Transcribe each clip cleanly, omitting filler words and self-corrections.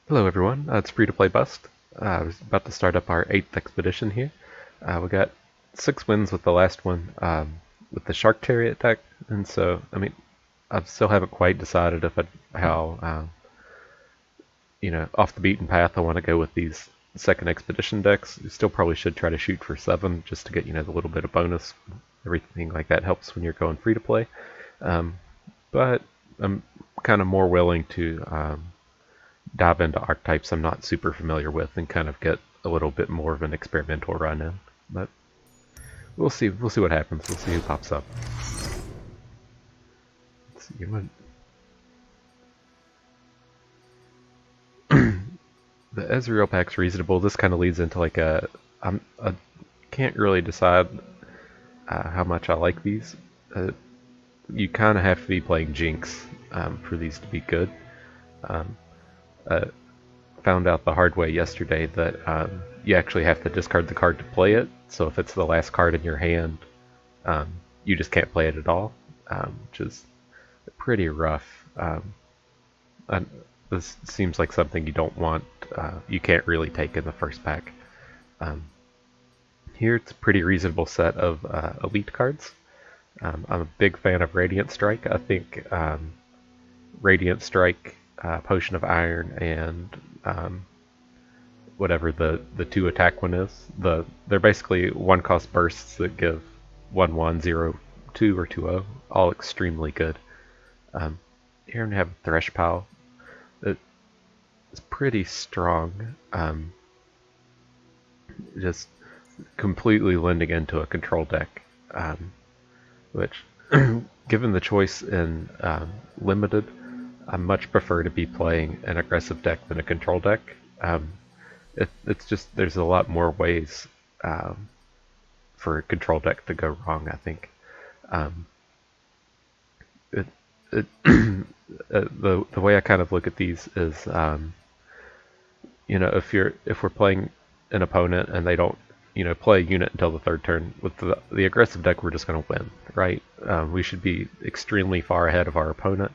Hello everyone, it's Free to Play Bust. I was about to start up our 8th expedition here. We got 6 wins with the last one with the Shark Chariot deck, and so, I still haven't quite decided how off the beaten path I want to go with these second expedition decks. You still probably should try to shoot for 7 just to get, the little bit of bonus. Everything like that helps when you're going free to play. But I'm kind of more willing to dive into archetypes I'm not super familiar with and kind of get a little bit more of an experimental run in. But we'll see. We'll see what happens. We'll see who pops up. Let's see what. The Ezreal pack's reasonable. This kind of leads into like I can't really decide how much I like these. You kind of have to be playing Jinx for these to be good. Found out the hard way yesterday that you actually have to discard the card to play it. So if it's the last card in your hand, you just can't play it at all, which is pretty rough. This seems like something you don't want. You can't really take in the first pack. Here it's a pretty reasonable set of elite cards. I'm a big fan of Radiant Strike. I think Radiant Strike, Potion of Iron, and whatever the 2 attack one is. They're basically 1-cost bursts that give 1/1, 0/2, or 2/0, all extremely good. Here we have Thresh Pile. It's pretty strong. Just completely lending into a control deck, which, given the choice in limited, I much prefer to be playing an aggressive deck than a control deck. It's just there's a lot more ways for a control deck to go wrong, I think. The way I kind of look at these is, if we're playing an opponent and they don't, play a unit until the 3rd turn, with the aggressive deck, we're just going to win, right? We should be extremely far ahead of our opponent.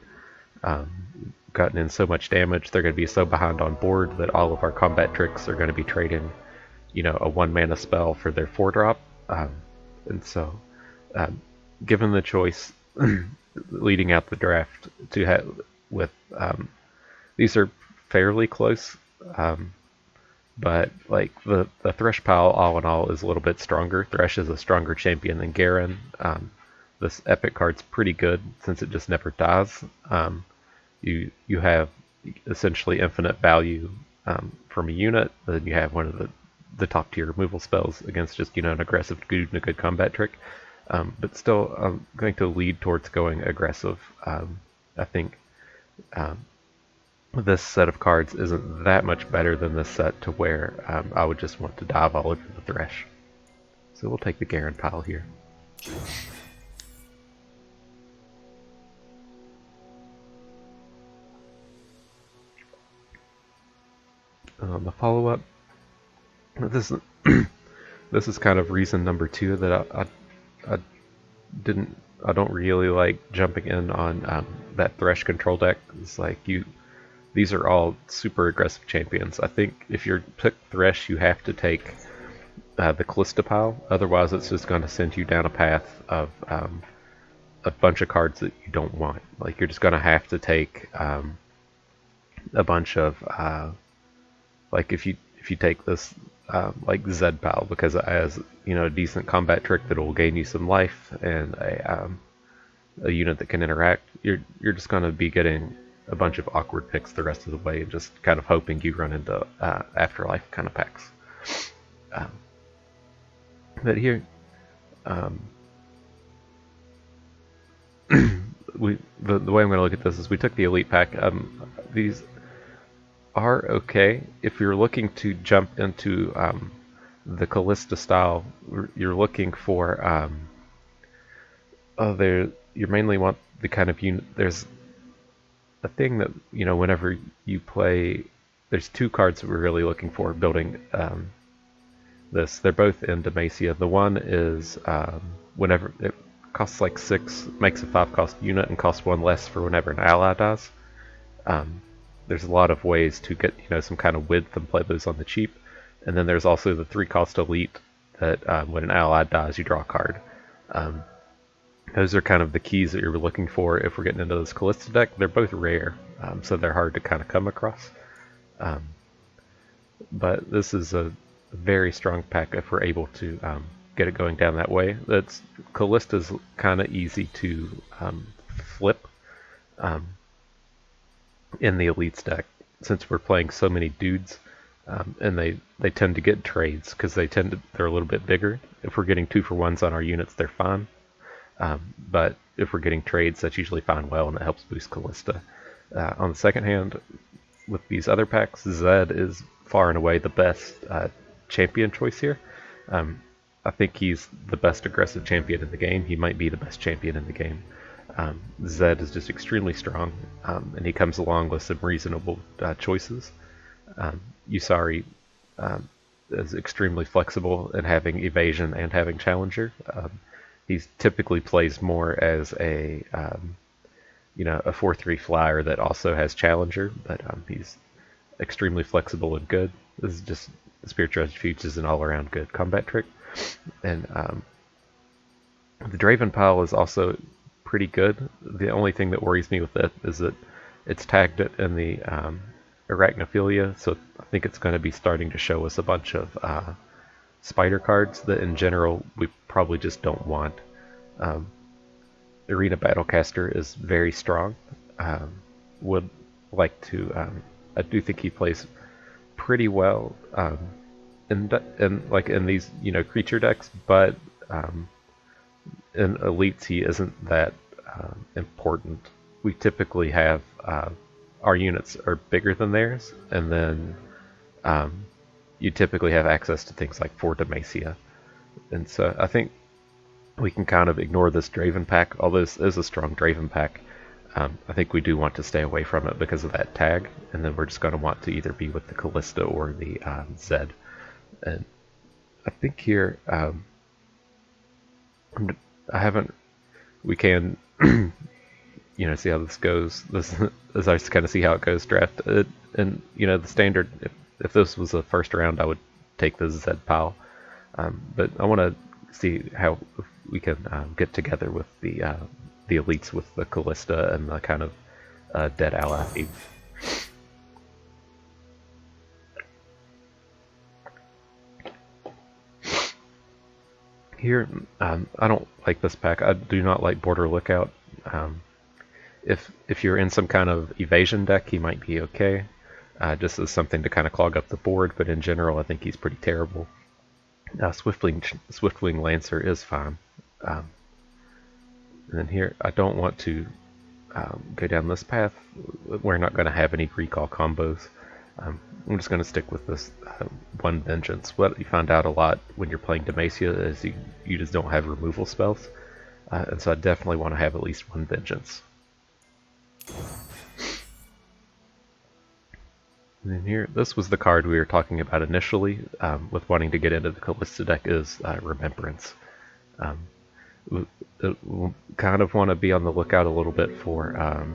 Gotten in so much damage, they're going to be so behind on board that all of our combat tricks are going to be trading, a 1-mana spell for their 4-drop. And so, given the choice leading out the draft to have with these are fairly close, but like the Thresh pile all in all is a little bit stronger. Thresh is a stronger champion than Garen. This epic card's pretty good since it just never dies. You have essentially infinite value from a unit. Then you have one of the top tier removal spells against just an aggressive dude and a good combat trick. But still, I'm going to lead towards going aggressive. I think this set of cards isn't that much better than this set to where I would just want to dive all over the Thresh. So we'll take the Garen pile here. The follow-up. This this is kind of reason number 2 that I don't really like jumping in on that Thresh control deck. It's like these are all super aggressive champions. I think if you're pick Thresh, you have to take the Kalista pile. Otherwise, it's just going to send you down a path of a bunch of cards that you don't want. Like you're just going to have to take a bunch of like if you take this like Zed pal, because it has a decent combat trick that will gain you some life and a unit that can interact, you're just going to be getting a bunch of awkward picks the rest of the way and just kind of hoping you run into afterlife kind of packs. But here, the way I'm going to look at this is we took the elite pack. These are okay if you're looking to jump into the Kalista style. You're looking for you mainly want the kind of unit. There's a thing that whenever you play, there's 2 cards that we're really looking for building this. They're both in Demacia. The one is whenever it costs like 6, makes a 5-cost unit and costs 1 less for whenever an ally dies. there's a lot of ways to get some kind of width and play those on the cheap. And then there's also the 3-cost elite that when an ally dies, you draw a card. Those are kind of the keys that you're looking for if we're getting into this Kalista deck. They're both rare, so they're hard to kind of come across. But this is a very strong pack if we're able to get it going down that way. Kalista's kind of easy to flip in the elites deck since we're playing so many dudes, and they tend to get trades because they're a little bit bigger. If we're getting 2-for-1s on our units, they're fine. But if we're getting trades, that's usually fine well, and it helps boost Kalista. On the second hand, with these other packs, Zed is far and away the best champion choice here. I think he's the best aggressive champion in the game. He might be the best champion in the game. Zed is just extremely strong, and he comes along with some reasonable choices. Usari is extremely flexible in having evasion and having challenger. He typically plays more as a a 4/3 flyer that also has challenger, but he's extremely flexible and good. This is just Spirit Refuge is an all-around good combat trick, and the Draven pile is also pretty good. The only thing that worries me with it is that it's tagged it in the Arachnophilia, so I think it's going to be starting to show us a bunch of spider cards that in general we probably just don't want. Arena Battlecaster is very strong. Would like to. I do think he plays pretty well in these creature decks, but in elites he isn't that important. We typically have our units are bigger than theirs, and then you typically have access to things like 4 Demacia, and so I think we can kind of ignore this Draven pack. Although this is a strong Draven pack, I think we do want to stay away from it because of that tag, and then we're just going to want to either be with the Kalista or the Zed. And I think here, we can, see how this goes. This is I just kind of see how it goes draft. And the standard, if this was the first round, I would take the Zed pile. But I want to see how we can get together with the elites with the Kalista and the kind of dead ally. Here, I don't like this pack. I do not like Border Lookout. If you're in some kind of evasion deck, he might be okay. Just as something to kind of clog up the board, but in general, I think he's pretty terrible. Swiftwing Lancer is fine. And then here, I don't want to go down this path. We're not going to have any recall combos. I'm just going to stick with this one Vengeance. What you find out a lot when you're playing Demacia is you just don't have removal spells. And so I definitely want to have at least one Vengeance. And then here, this was the card we were talking about initially with wanting to get into the Kalista deck is Remembrance. We'll kind of want to be on the lookout a little bit for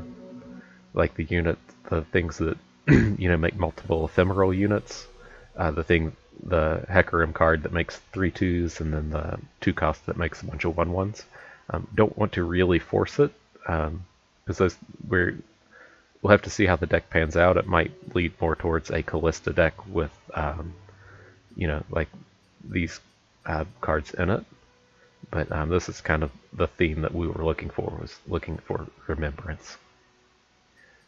like the things that make multiple ephemeral units. The Hecarim card that makes 3/2s, and then the 2-cost that makes a bunch of 1/1s. Don't want to really force it because we'll have to see how the deck pans out. It might lead more towards a Kalista deck with like these cards in it. But this is kind of the theme that we were looking for, was looking for Remembrance.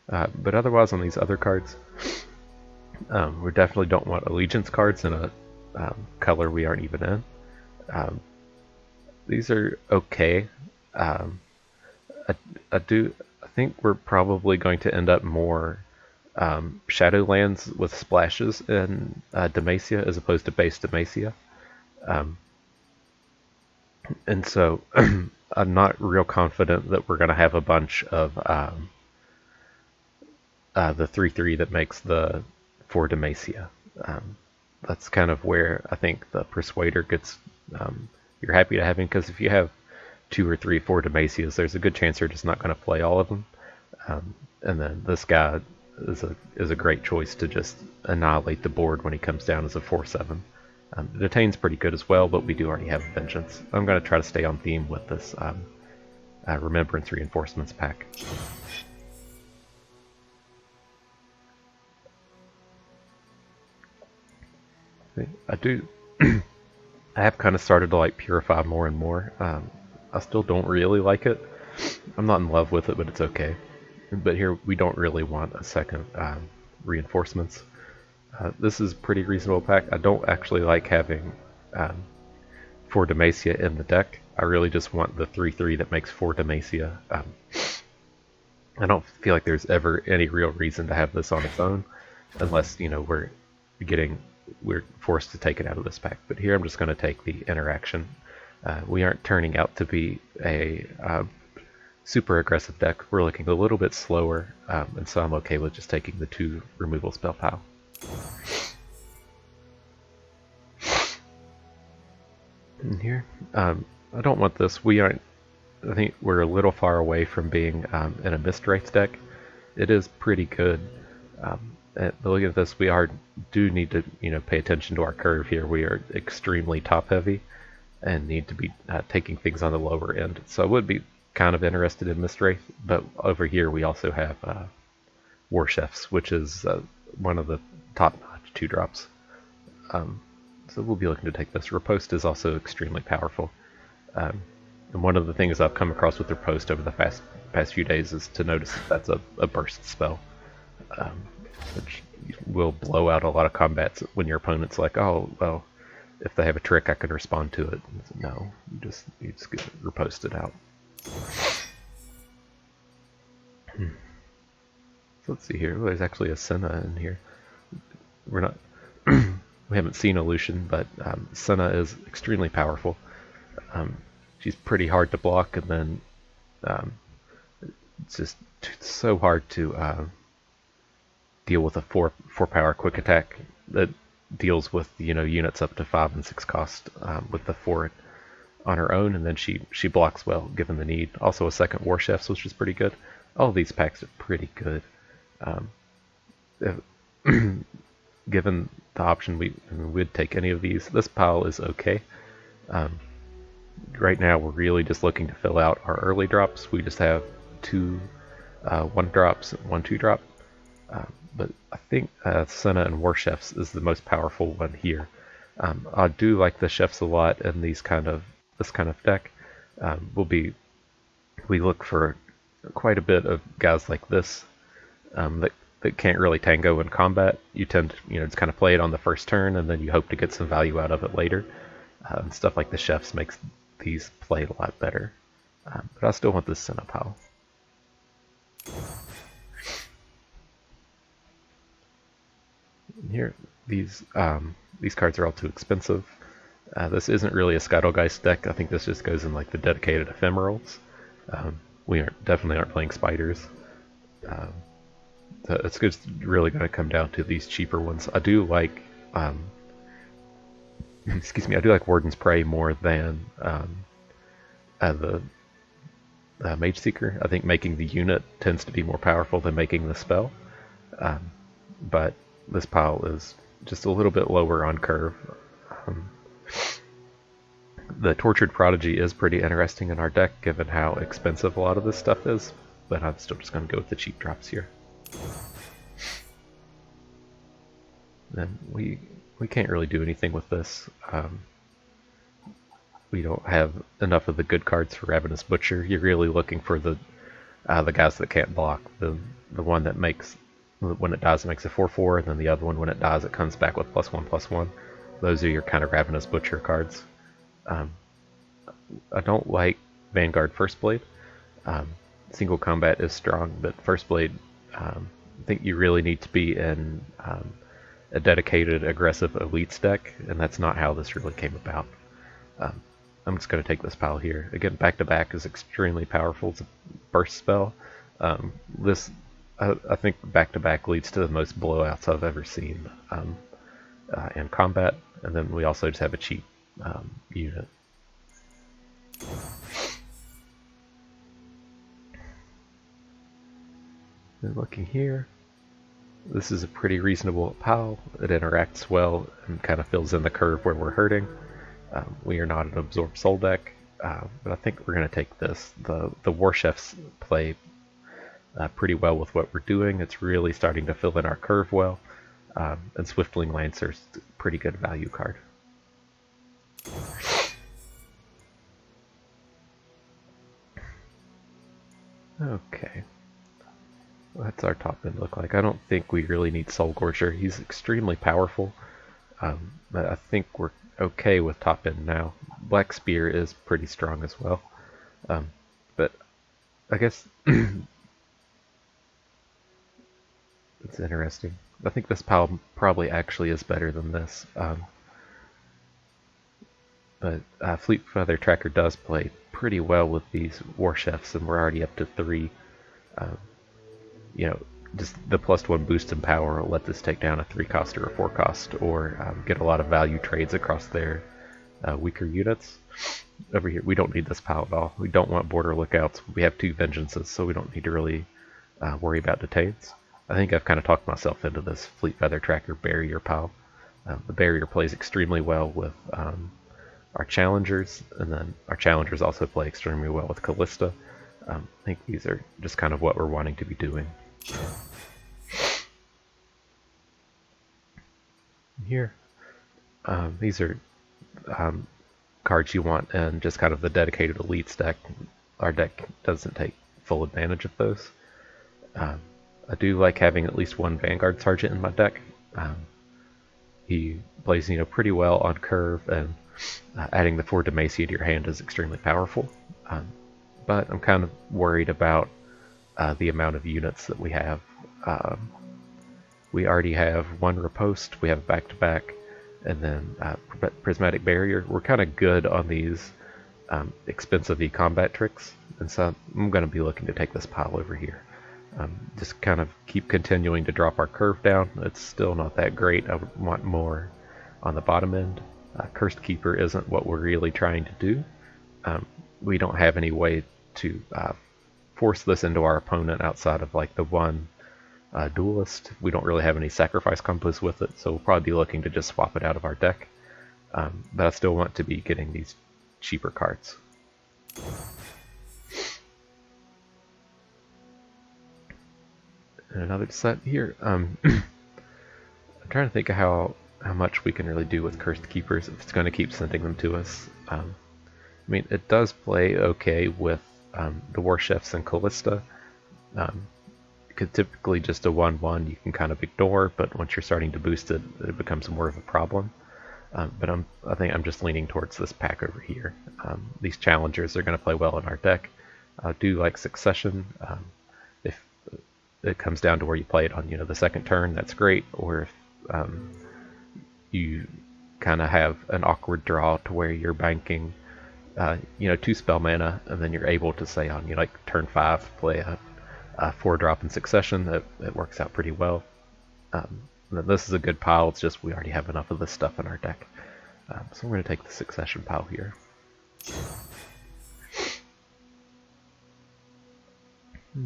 But otherwise on these other cards, we definitely don't want Allegiance cards in a color we aren't even in. These are okay. I think we're probably going to end up more Shadowlands with splashes in Demacia as opposed to base Demacia. And so I'm not real confident that we're going to have a bunch of the 3/3 that makes the 4 Demacia. That's kind of where I think the Persuader gets, you're happy to have him, because if you have 2 or 3, 4 Demacias, there's a good chance you're just not going to play all of them. And then this guy is a great choice to just annihilate the board when he comes down as a 4/7. Detain's pretty good as well, but we do already have Vengeance. I'm going to try to stay on theme with this Remembrance Reinforcements pack. I do. I have kind of started to like Purify more and more. I still don't really like it. I'm not in love with it, but it's okay. But here we don't really want a second reinforcements. This is pretty reasonable pack. I don't actually like having 4 Demacia in the deck. I really just want the 3/3 that makes 4 Demacia. I don't feel like there's ever any real reason to have this on its own, unless we're forced to take it out of this pack. But here I'm just going to take the interaction. We aren't turning out to be a super aggressive deck. We're looking a little bit slower, and so I'm okay with just taking the 2 removal spell pile. And here, I don't want this. I think we're a little far away from being in a Mistwraith deck. It is pretty good. But looking at this, we do need to pay attention to our curve here. We are extremely top heavy and need to be taking things on the lower end. So I would be kind of interested in Mistwraith, but over here we also have War Chefs, which is one of the top-notch 2-drops. So we'll be looking to take this. Riposte is also extremely powerful. And one of the things I've come across with Riposte over the past few days is to notice that's a burst spell, which will blow out a lot of combats when your opponent's like, oh, well, if they have a trick, I can respond to it. No, you just get riposted out. So let's see here. Oh, there's actually a Senna in here. We're not. We haven't seen Illusion, but Senna is extremely powerful. She's pretty hard to block, and then it's just so hard to deal with a 4 power quick attack that deals with units up to 5 and 6 cost with the 4 on her own, and then she blocks well given the need. Also a second War Chefs, which is pretty good. All of these packs are pretty good. Given the option, we'd take any of these. This pile is okay. Right now we're really just looking to fill out our early drops. We just have 2 1-drops and 1 2-drop. But I think Senna and War Chefs is the most powerful one here. I do like the chefs a lot in this kind of deck. We look for quite a bit of guys like this that can't really tango in combat. You tend to just kind of play it on the first turn, and then you hope to get some value out of it later. Stuff like the chefs makes these play a lot better. But I still want this Senna pile. Here, these cards are all too expensive. This isn't really a Skytlegeist deck. I think this just goes in like the dedicated ephemerals. We definitely aren't playing spiders. It's just really going to come down to these cheaper ones. I do like, excuse me, I do like Warden's Prey more than the Mage Seeker. I think making the unit tends to be more powerful than making the spell. But this pile is just a little bit lower on curve. The Tortured Prodigy is pretty interesting in our deck, given how expensive a lot of this stuff is, but I'm still just going to go with the cheap drops here. Then we can't really do anything with this. We don't have enough of the good cards for Ravenous Butcher. You're really looking for the guys that can't block. The one that makes, when it dies, it makes a 4/4, and then the other one, when it dies, it comes back with +1/+1. Those are your kind of Ravenous Butcher cards. I don't like Vanguard First Blade. Single combat is strong, but First Blade, I think you really need to be in a dedicated, aggressive elites deck, and that's not how this really came about. I'm just going to take this pile here. Again, back-to-back is extremely powerful. It's a burst spell. I think back-to-back leads to the most blowouts I've ever seen in combat, and then we also just have a cheap unit. And looking here, This is a pretty reasonable POW. It interacts well and kind of fills in the curve where we're hurting. We are not an Absorb Soul deck, but I think we're going to take this. The War Chefs play pretty well with what we're doing. It's really starting to fill in our curve well. And Swiftling Lancer's a pretty good value card. Okay. What's our top end look like? I don't think we really need Soul Gorger. He's extremely powerful. But I think we're okay with top end now. Black Spear is pretty strong as well. But I guess it's interesting. I think this PAL probably actually is better than this. But Fleet Feather Tracker does play pretty well with these War Chefs, and we're already up to 3. You know, just the +1 boost in power will let this take down a 3-cost or a 4-cost, or get a lot of value trades across their weaker units. Over here, we don't need this PAL at all. We don't want Border Lookouts. We have 2 Vengeances, so we don't need to really worry about detains. I think I've kind of talked myself into this Fleet Feather Tracker Barrier PAL. The Barrier plays extremely well with our Challengers, and then our Challengers also play extremely well with Kalista. I think these are just kind of what we're wanting to be doing. Here, these are cards you want and just kind of the dedicated elites deck. Our deck doesn't take full advantage of those. I do like having at least 1 Vanguard Sergeant in my deck. He plays, pretty well on curve, and adding the 4 Demacia to your hand is extremely powerful. But I'm kind of worried about the amount of units that we have. We already have 1 Riposte, we have back-to-back, and then Prismatic Barrier. We're kind of good on these expensive e-combat tricks, and so I'm going to be looking to take this pile over here. Just kind of keep continuing to drop our curve down. It's still not that great. I would want more on the bottom end. Cursed Keeper isn't what we're really trying to do. We don't have any way to force this into our opponent outside of like the 1 Duelist. We don't really have any sacrifice combos with it, so we'll probably be looking to just swap it out of our deck. But I still want to be getting these cheaper cards. And another set here. I'm trying to think of how much we can really do with Cursed Keepers if it's going to keep sending them to us. I mean, it does play okay with the War Chefs and Kalista. Typically just a 1/1 you can kind of ignore, but once you're starting to boost it, it becomes more of a problem. But I think I'm just leaning towards this pack over here. These Challengers are going to play well in our deck. I do like Succession. If it comes down to where you play it on, the second turn, that's great. Or if you kind of have an awkward draw to where you're banking, 2 spell mana, and then you're able to say on, like turn 5, play a 4-drop in Succession. It works out pretty well. This is a good pile. It's just we already have enough of this stuff in our deck. So we're going to take the Succession pile here.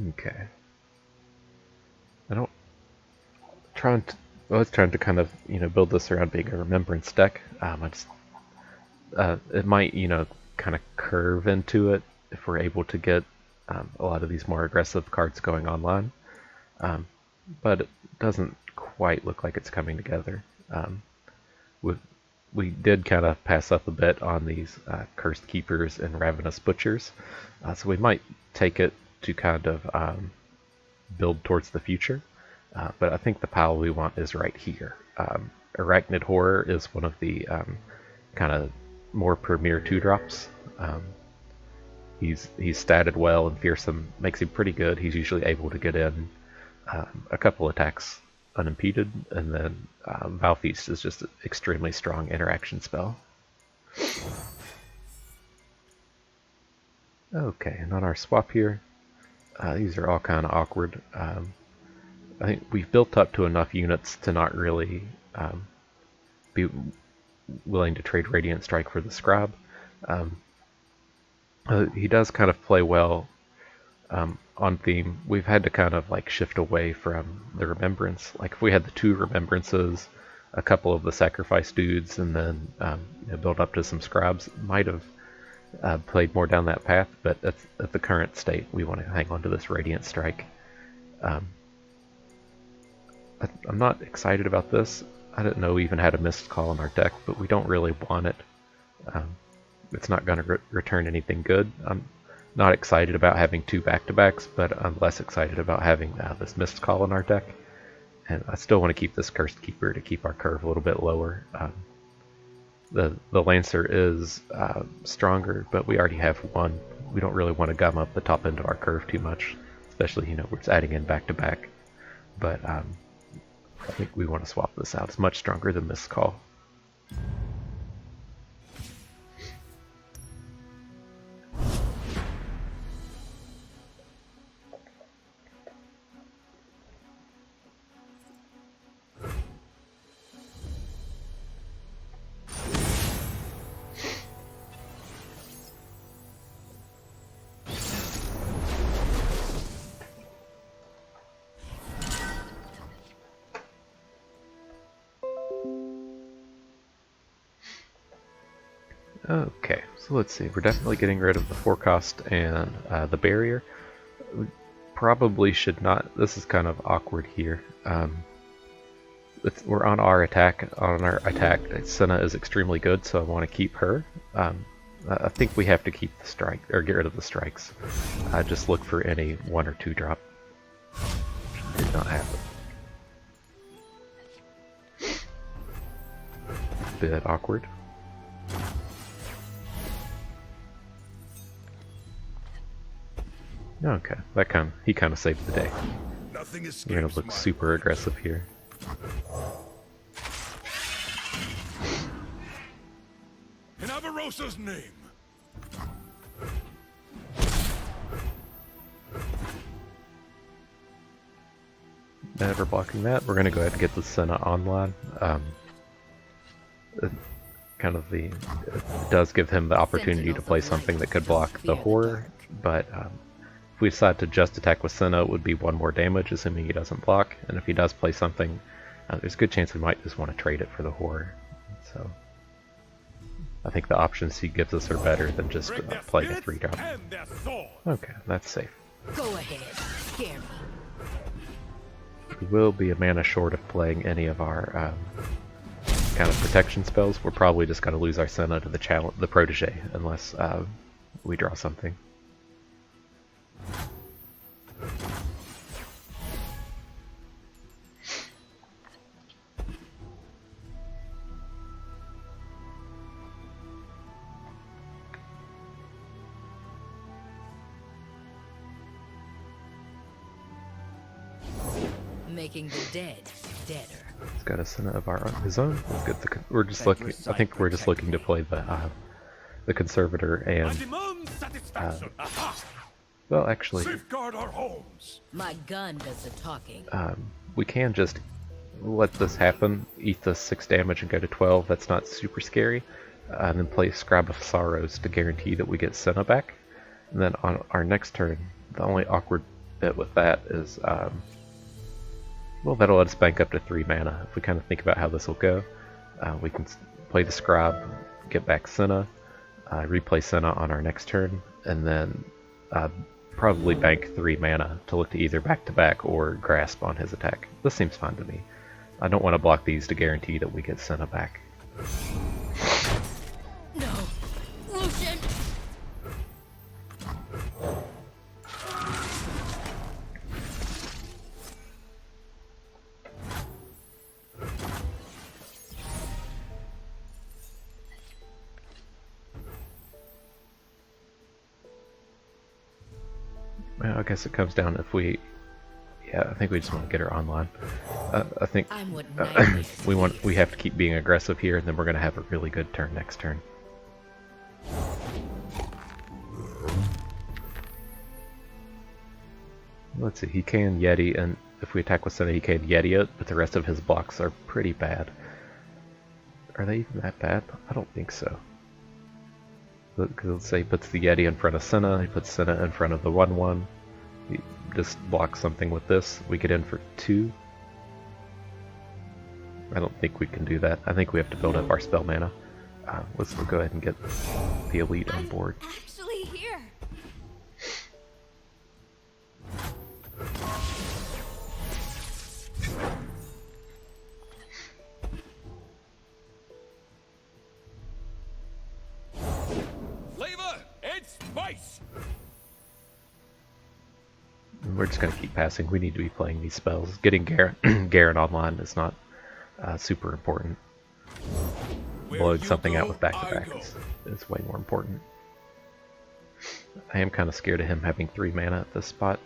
Okay. I was trying to kind of build this around being a Remembrance deck. It might kind of curve into it if we're able to get a lot of these more aggressive cards going online, but it doesn't quite look like it's coming together. We did kind of pass up a bit on these Cursed Keepers and Ravenous Butchers, so we might take it to kind of build towards the future, but I think the pile we want is right here. Arachnid Horror is one of the kind of more premier 2-drops. He's statted well, and Fearsome makes him pretty good. He's usually able to get in a couple attacks unimpeded, and then Valfeast is just an extremely strong interaction spell. Okay, and on our swap here, these are all kind of awkward. I think we've built up to enough units to not really be willing to trade Radiant Strike for the Scribe. He does kind of play well on theme. We've had to kind of like shift away from the remembrance. Like if we had the 2 remembrances, a couple of the sacrifice dudes, and then build up to some scribes, might have played more down that path. But at the current state, we want to hang on to this Radiant Strike. I'm not excited about this. I didn't know we even had a Mist Call in our deck, but we don't really want it. It's not going to return anything good. I'm not excited about having 2 back-to-backs, but I'm less excited about having this Mist Call in our deck. And I still want to keep this Cursed Keeper to keep our curve a little bit lower. The Lancer is stronger, but we already have 1. We don't really want to gum up the top end of our curve too much, especially, we're just adding in back-to-back. But I think we want to swap this out. It's much stronger than Mist Call. Okay, so let's see. We're definitely getting rid of the 4 cost and the barrier. We probably should not. This is kind of awkward here. We're on our attack. On our attack, Senna is extremely good, so I want to keep her. I think we have to keep the strike or get rid of the strikes. Just look for any 1 or 2 drop. Did not happen. Bit awkward. Okay, he kind of saved the day. You're gonna look super aggressive here. In Avarosa's name. Never blocking that. We're gonna go ahead and get the Senna online. It does give him the opportunity to play something that could block the horror, but if we decide to just attack with Senna, it would be 1 more damage, assuming he doesn't block. And if he does play something, there's a good chance we might just want to trade it for the horror. So I think the options he gives us are better than just playing a 3-drop. Okay, that's safe. Go ahead, scare me. We will be a mana short of playing any of our kind of protection spells. We're probably just going to lose our Senna to the Protege unless we draw something. Making the dead deader. He's got a Senna of his own. We're just looking. I think we're just looking to play the Conservator and. Well, actually, Safeguard our homes. My gun does the talking. we can just let this happen, eat the 6 damage and go to 12. That's not super scary. And then play Scribe of Sorrows to guarantee that we get Senna back. And then on our next turn, the only awkward bit with that is, well, that'll let us bank up to 3 mana. If we kind of think about how this will go, we can play the Scribe, get back Senna, replay Senna on our next turn, and then probably bank 3 mana to look to either back-to-back or Grasp on his attack. This seems fine to me. I don't want to block these to guarantee that we get Senna back. No, Lucian. Well, I guess it comes down if we... Yeah, I think we just want to get her online. I think we have to keep being aggressive here, and then we're going to have a really good turn next turn. Let's see, he can Yeti, and if we attack with Senna, he can Yeti it, but the rest of his blocks are pretty bad. Are they even that bad? I don't think so. Because let's say he puts the Yeti in front of Senna, he puts Senna in front of the 1/1, He just blocks something with this. We get in for 2. I don't think we can do that. I think we have to build up our spell mana. Let's go ahead and get the elite on board. Actually here. Flavor and spice. We're just going to keep passing. We need to be playing these spells. Getting Garen online is not super important. Blowing something out with back-to-back is way more important. I am kind of scared of him having 3 mana at this spot.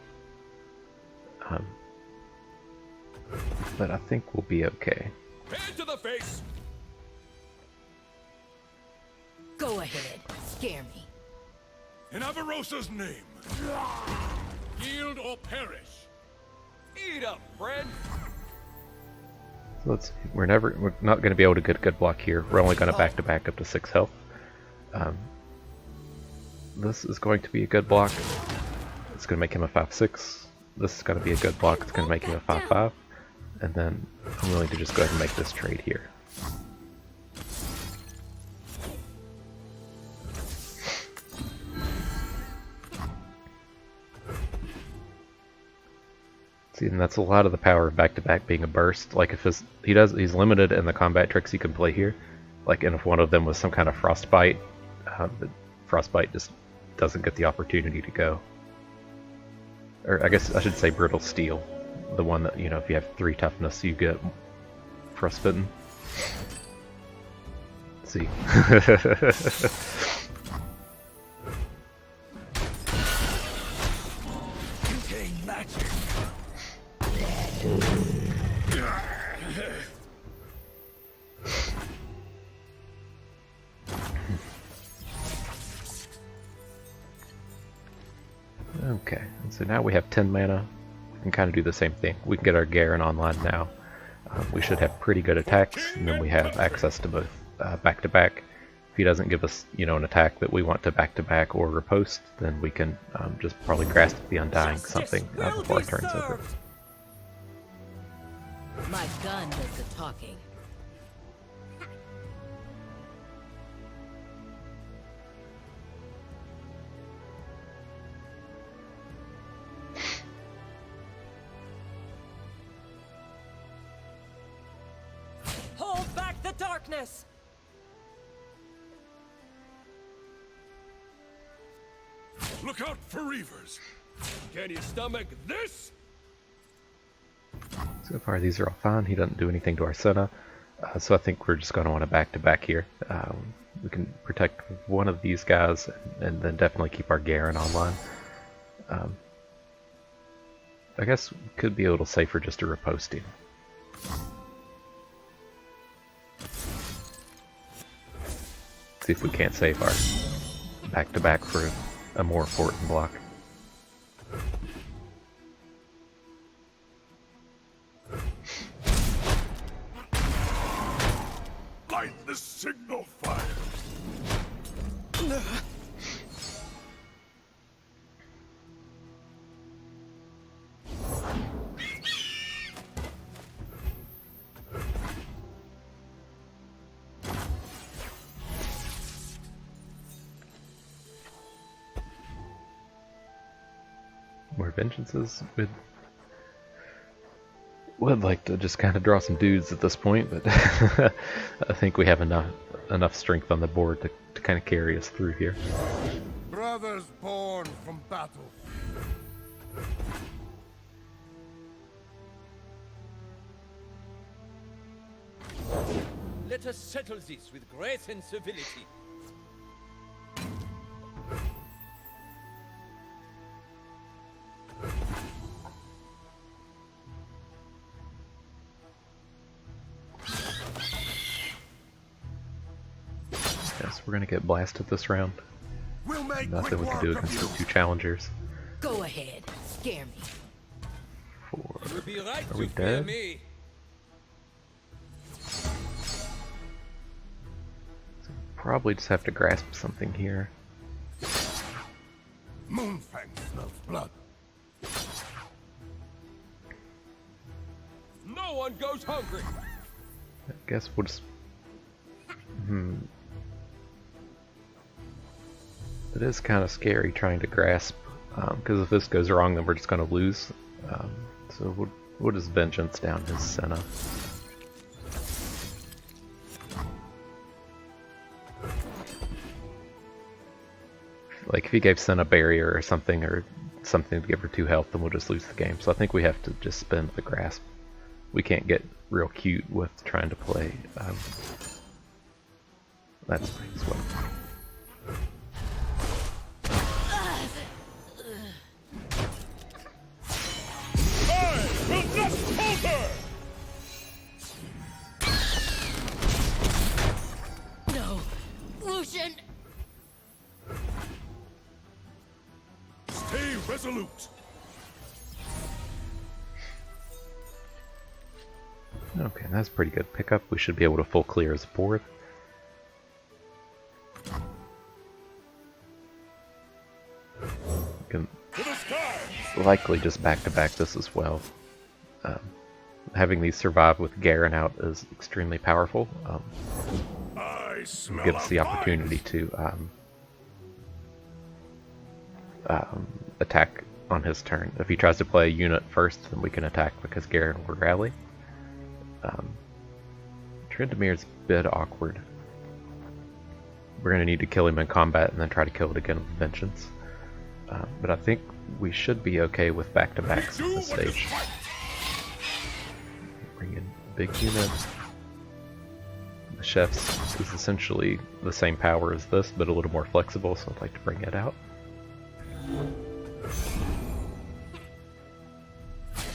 But I think we'll be okay. Hand to the face. Go ahead. Scare me. In Avarosa's name. Yield or perish. Eat up, friend. So we're not going to be able to get a good block here. We're only going to back-to-back up to 6 health. This is going to be a good block. It's going to make him a 5/6. This is going to be a good block. It's going to make him a 5/5. And then I'm willing to just go ahead and make this trade here. See, and that's a lot of the power of back-to-back being a burst. Like if he's limited in the combat tricks he can play here. Like, and if one of them was some kind of frostbite, but frostbite just doesn't get the opportunity to go. Or I guess I should say brittle steel, the one that, you know, if you have 3 toughness, you get frostbitten. Let's see. Okay, so now we have 10 mana. We can kind of do the same thing. We can get our Garen online now. We should have pretty good attacks, and then we have access to both back-to-back. If he doesn't give us, you know, an attack that we want to back-to-back or riposte, then we can just probably grasp the Undying something before our turn's over. My gun does the talking. Hold back the darkness! Look out for reavers. Can you stomach this? So far these are all fine. He doesn't do anything to our Senna. So I think we're just going to want to back-to-back here. We can protect one of these guys and then definitely keep our Garen online. I guess we could be a little safer just to riposte him. See if we can't save our back-to-back for a more important block. Light the signal fire. More vengeances. Would like to just kind of draw some dudes at this point, but I think we have enough strength on the board to kind of carry us through here. Brothers born from battle. Let us settle this with grace and civility. Yes, we're gonna get blasted this round. We'll make Nothing we can do against the 2 challengers. Go ahead. Scare me. You'll be right Are we to fear dead? me. Probably just have to grasp something here. Moonfang smells blood. guess we'll just... It is kind of scary trying to grasp, because if this goes wrong then we're just going to lose. So we'll just Vengeance down his Senna. Like if he gave Senna barrier or something to give her 2 health, then we'll just lose the game. So I think we have to just spend the grasp. We can't get real cute with trying to play. That's pretty sweet. No, Lucian. Stay resolute. Okay, that's pretty good pickup. We should be able to full clear his board. We can To the skies. likely just back-to-back this as well. Having these survive with Garen out is extremely powerful. I smell Gives us the a opportunity to attack on his turn. If he tries to play a unit first, then we can attack because Garen will rally. Trindamir's a bit awkward. We're going to need to kill him in combat and then try to kill it again with Vengeance. But I think we should be okay with back-to-backs at this stage. Bring in big units. The Chef's is essentially the same power as this, but a little more flexible, so I'd like to bring it out.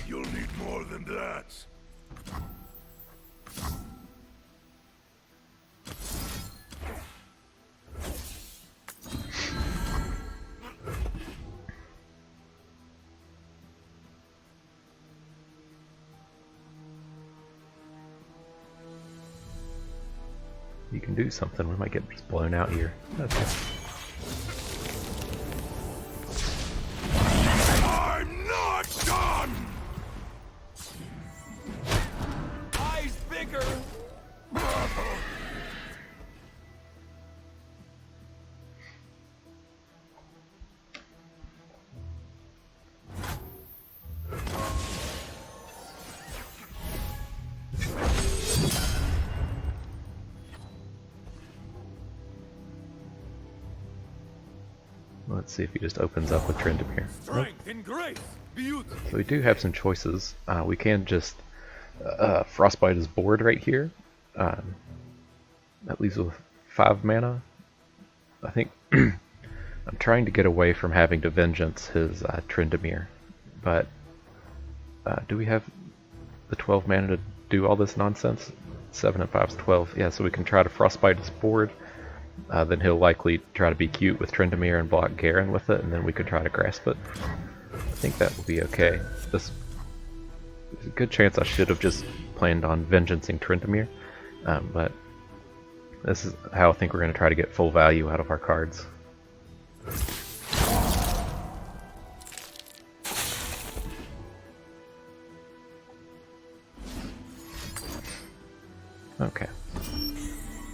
You'll need more than that. You can do something. We might get just blown out here. Okay. I'm not done. Eyes bigger. Let's see if he just opens up with Trendemir. Nope. Strength and grace. Beauty. So we do have some choices. We can just Frostbite his board right here. That leaves with 5 mana. I think I'm trying to get away from having to Vengeance his Trendemir. But do we have the 12 mana to do all this nonsense? 7 and 5 is 12. Yeah, so we can try to Frostbite his board. Then he'll likely try to be cute with Trendemir and block Garen with it, and then we could try to grasp it. I think that will be okay. There's a good chance I should have just planned on Vengeancing Trendemir, but this is how I think we're going to try to get full value out of our cards. Okay.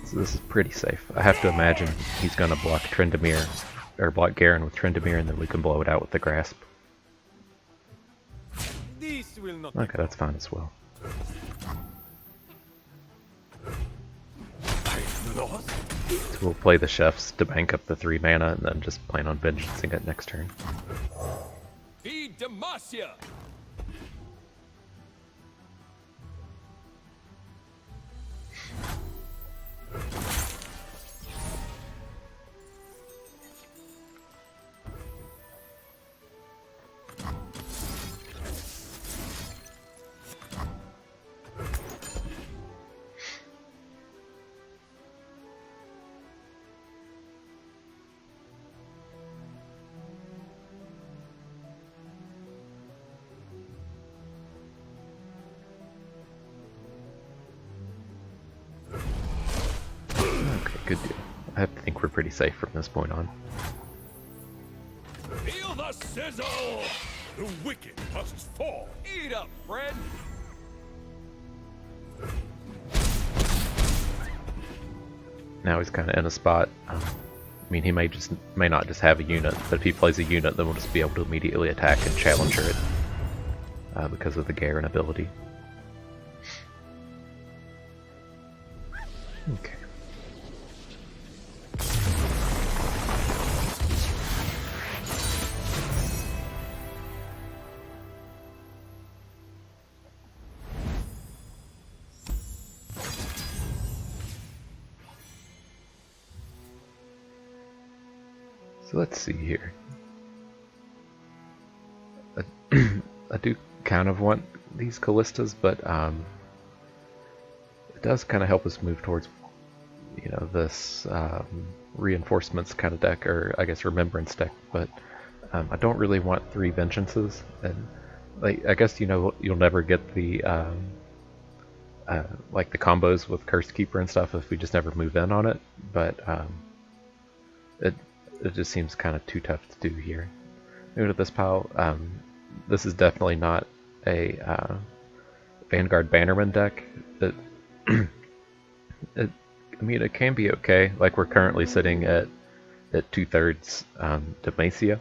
So this is pretty safe. I have to imagine he's going to block Trendemir, or block Garen with Trendemir, and then we can blow it out with the grasp. This will not. Okay, that's fine as well. So we'll play the Chefs to bank up the 3 mana, and then just plan on Vengeancing it next turn. Feed Demacia. Good deal. I think we're pretty safe from this point on. Feel the sizzle. The wicked must fall. Eat up, friend. now he's kind of in a spot. I mean, he may not just have a unit, but if he plays a unit, then we'll just be able to immediately attack and challenger it because of the Garen ability. Okay. So let's see here. I do kind of want these Kalistas, but it does kind of help us move towards, you know, this reinforcements kind of deck, or I guess remembrance deck. But I don't really want 3 vengeances, and like I guess, you know, you'll never get the like the combos with Cursed Keeper and stuff if we just never move in on it. But it just seems kind of too tough to do here. Moving to this pile, this is definitely not a Vanguard Bannerman deck. I mean, it can be okay. Like, we're currently sitting at 2/3 Demacia,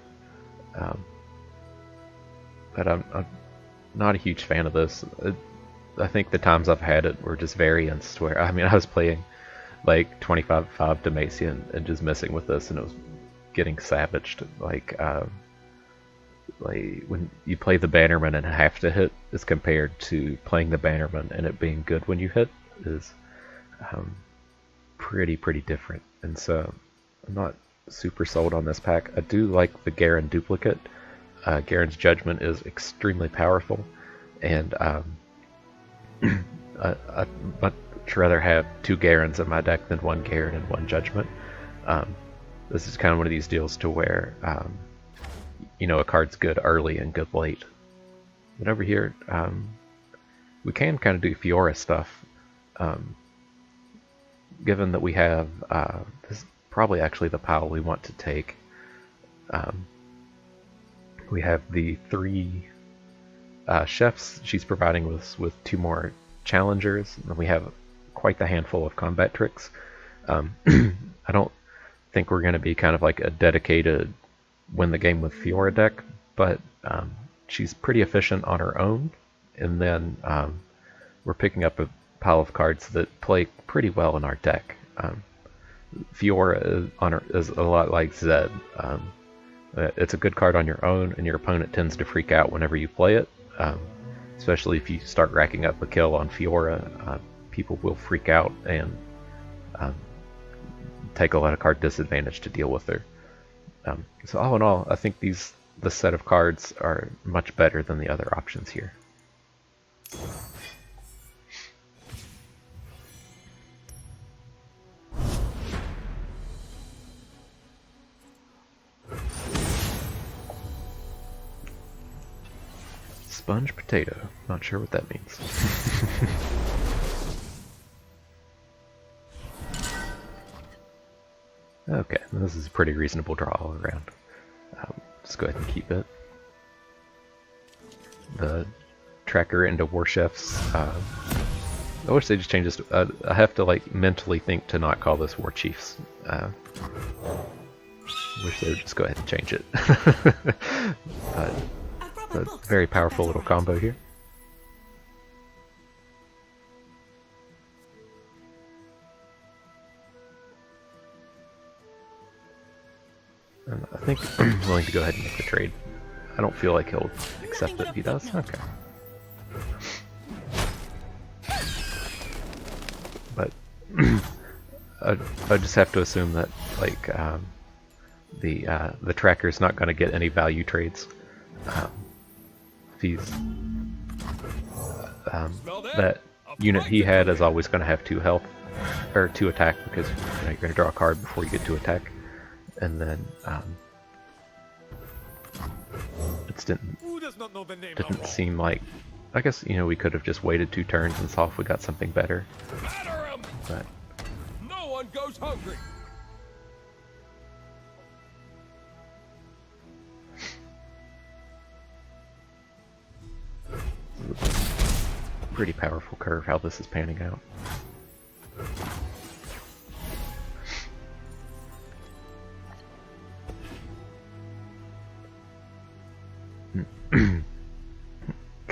but I'm not a huge fan of this. I think the times I've had it were just variants where, I mean, I was playing like 25-5 Demacia and just messing with this, and it was getting savaged. Like when you play the Bannerman and have to hit, as compared to playing the Bannerman and it being good when you hit, is pretty different. And so I'm not super sold on this pack. I do like the Garen duplicate. Garen's Judgment is extremely powerful, and I'd much rather have 2 Garens in my deck than 1 Garen and 1 Judgment. This is kind of one of these deals to where, you know, a card's good early and good late. But over here, we can kind of do Fiora stuff. Given that we have, this is probably actually the pile we want to take. We have the 3 chefs she's providing us with 2 more challengers, and we have quite the handful of combat tricks. I don't think we're going to be kind of like a dedicated win the game with Fiora deck, but she's pretty efficient on her own, and then we're picking up a pile of cards that play pretty well in our deck. Fiora is a lot like Zed. It's a good card on your own, and your opponent tends to freak out whenever you play it, especially if you start racking up a kill on Fiora. People will freak out and take a lot of card disadvantage to deal with her. So all in all, I think this set of cards are much better than the other options here. Sponge potato. Not sure what that means. Okay, this is a pretty reasonable draw all around. Just go ahead and keep it. The tracker into war chefs. I wish they just changed this. I have to like mentally think to not call this war chiefs. Wish they would just go ahead and change it. But a very powerful little combo here. And I think I'm willing to go ahead and make the trade. I don't feel like he'll accept it if he does. Okay. But I just have to assume that like the tracker's not going to get any value trades. If he's that unit he had is always going to have 2 health or 2 attack, because you're going to draw a card before you get to attack. And then it didn't seem like, I guess, you know, we could have just waited 2 turns and saw if we got something better. But no one goes hungry. pretty powerful curve how this is panning out.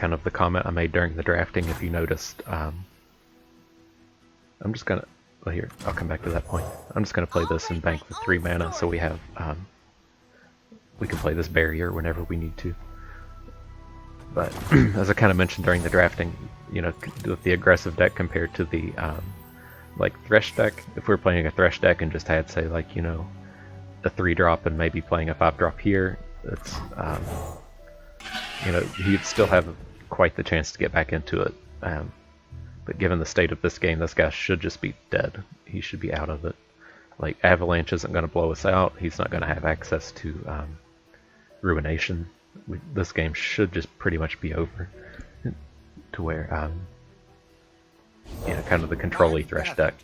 kind of the comment I made during the drafting. If you noticed, I'm just gonna. Well, here, I'll come back to that point. I'm just gonna play this and bank the 3 mana, so we have we can play this barrier whenever we need to. But as I kind of mentioned during the drafting, you know, with the aggressive deck compared to the like Thresh deck, if we're playing a Thresh deck and just had, say, like, you know, a 3-drop and maybe playing a 5-drop here, it's you know, he'd still have quite the chance to get back into it. But given the state of this game, this guy should just be dead. He should be out of it. Like, Avalanche isn't going to blow us out. He's not going to have access to Ruination. This game should just pretty much be over. To where, you know, kind of the control-y Thresh deck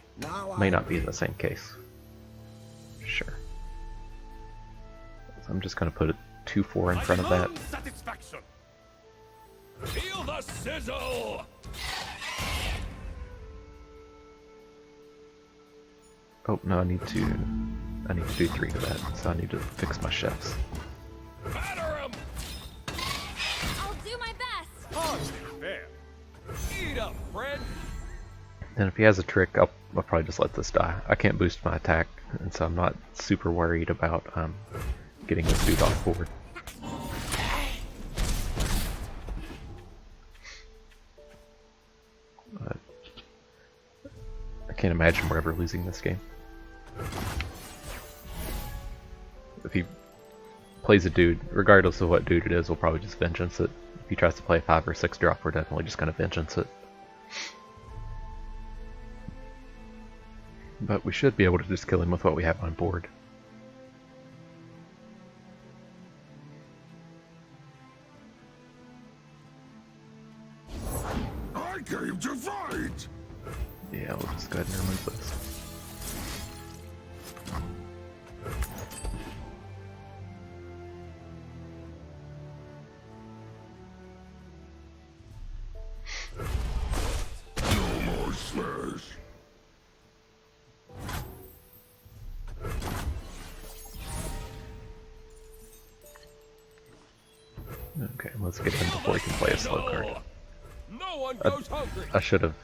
may not be the same case. Sure. So I'm just going to put a 2/4 in front of that. Satisfaction. Feel the sizzle. Oh no, I need to do 3 to that, so I need to fix my chefs. Batter him. I'll do my best. Hardly fair. Eat up, friend. And if he has a trick, I'll probably just let this die. I can't boost my attack, and so I'm not super worried about getting this dude off board. But I can't imagine we're ever losing this game. If he plays a dude, regardless of what dude it is, we'll probably just vengeance it. If he tries to play a 5 or 6 drop, we're definitely just going to vengeance it. But we should be able to just kill him with what we have on board. I came to fight. Yeah, we'll just go ahead and remove this. No more slash. Okay, let's get him before he can play a slow card. No one goes hungry. I should have.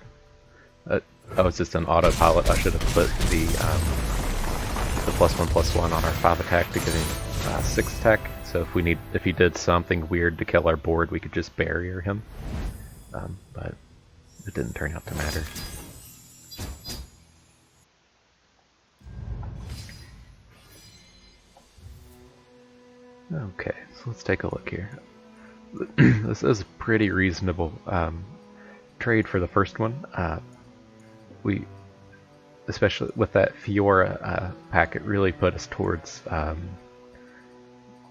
Oh, it's just an autopilot. I should have put the +1/+1 on our 5 attack to give him 6 attack. So if he did something weird to kill our board, we could just barrier him. But it didn't turn out to matter. Okay, so let's take a look here. This is a pretty reasonable trade for the first one. We, especially with that Fiora pack, it really put us towards,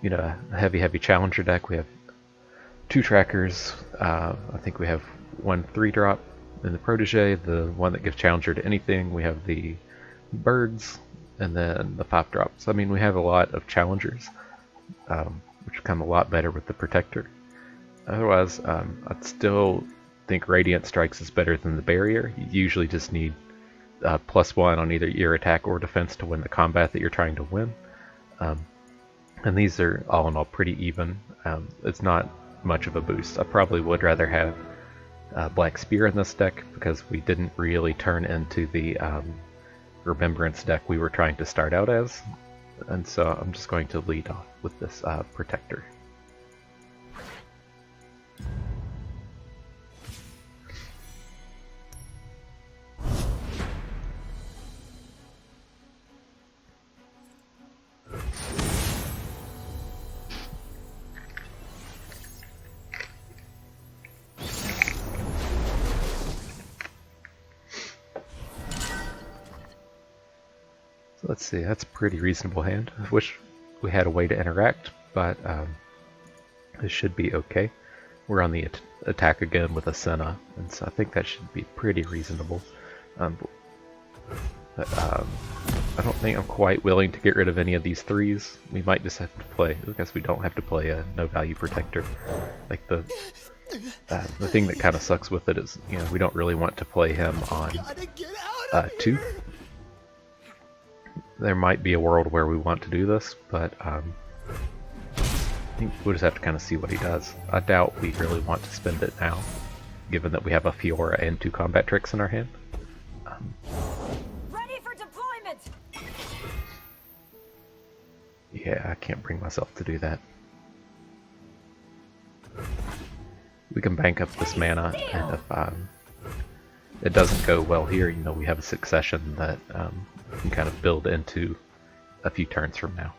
you know, a heavy challenger deck. We have 2 trackers. I think we have 1 3-drop in the Protege, the one that gives challenger to anything. We have the birds, and then the 5-drop. So I mean, we have a lot of challengers, which come a lot better with the protector. Otherwise, I'd still think Radiant Strikes is better than the barrier. You usually just need +1 on either your attack or defense to win the combat that you're trying to win. And these are all in all pretty even. It's not much of a boost. I probably would rather have Black Spear in this deck because we didn't really turn into the Remembrance deck we were trying to start out as. And so I'm just going to lead off with this protector. Let's see, that's a pretty reasonable hand. I wish we had a way to interact, but this should be okay. We're on the attack again with a Senna, and so I think that should be pretty reasonable. But I don't think I'm quite willing to get rid of any of these 3s. We might just have to play, I guess we don't have to play a no value protector. Like the thing that kind of sucks with it is, you know, we don't really want to play him on 2. There might be a world where we want to do this, but think we'll just have to kind of see what he does. I doubt we really want to spend it now, given that we have a Fiora and 2 combat tricks in our hand. Ready for deployment. Yeah, I can't bring myself to do that. We can bank up this mana, and if it doesn't go well here, you know, we have a succession that we can kind of build into a few turns from now.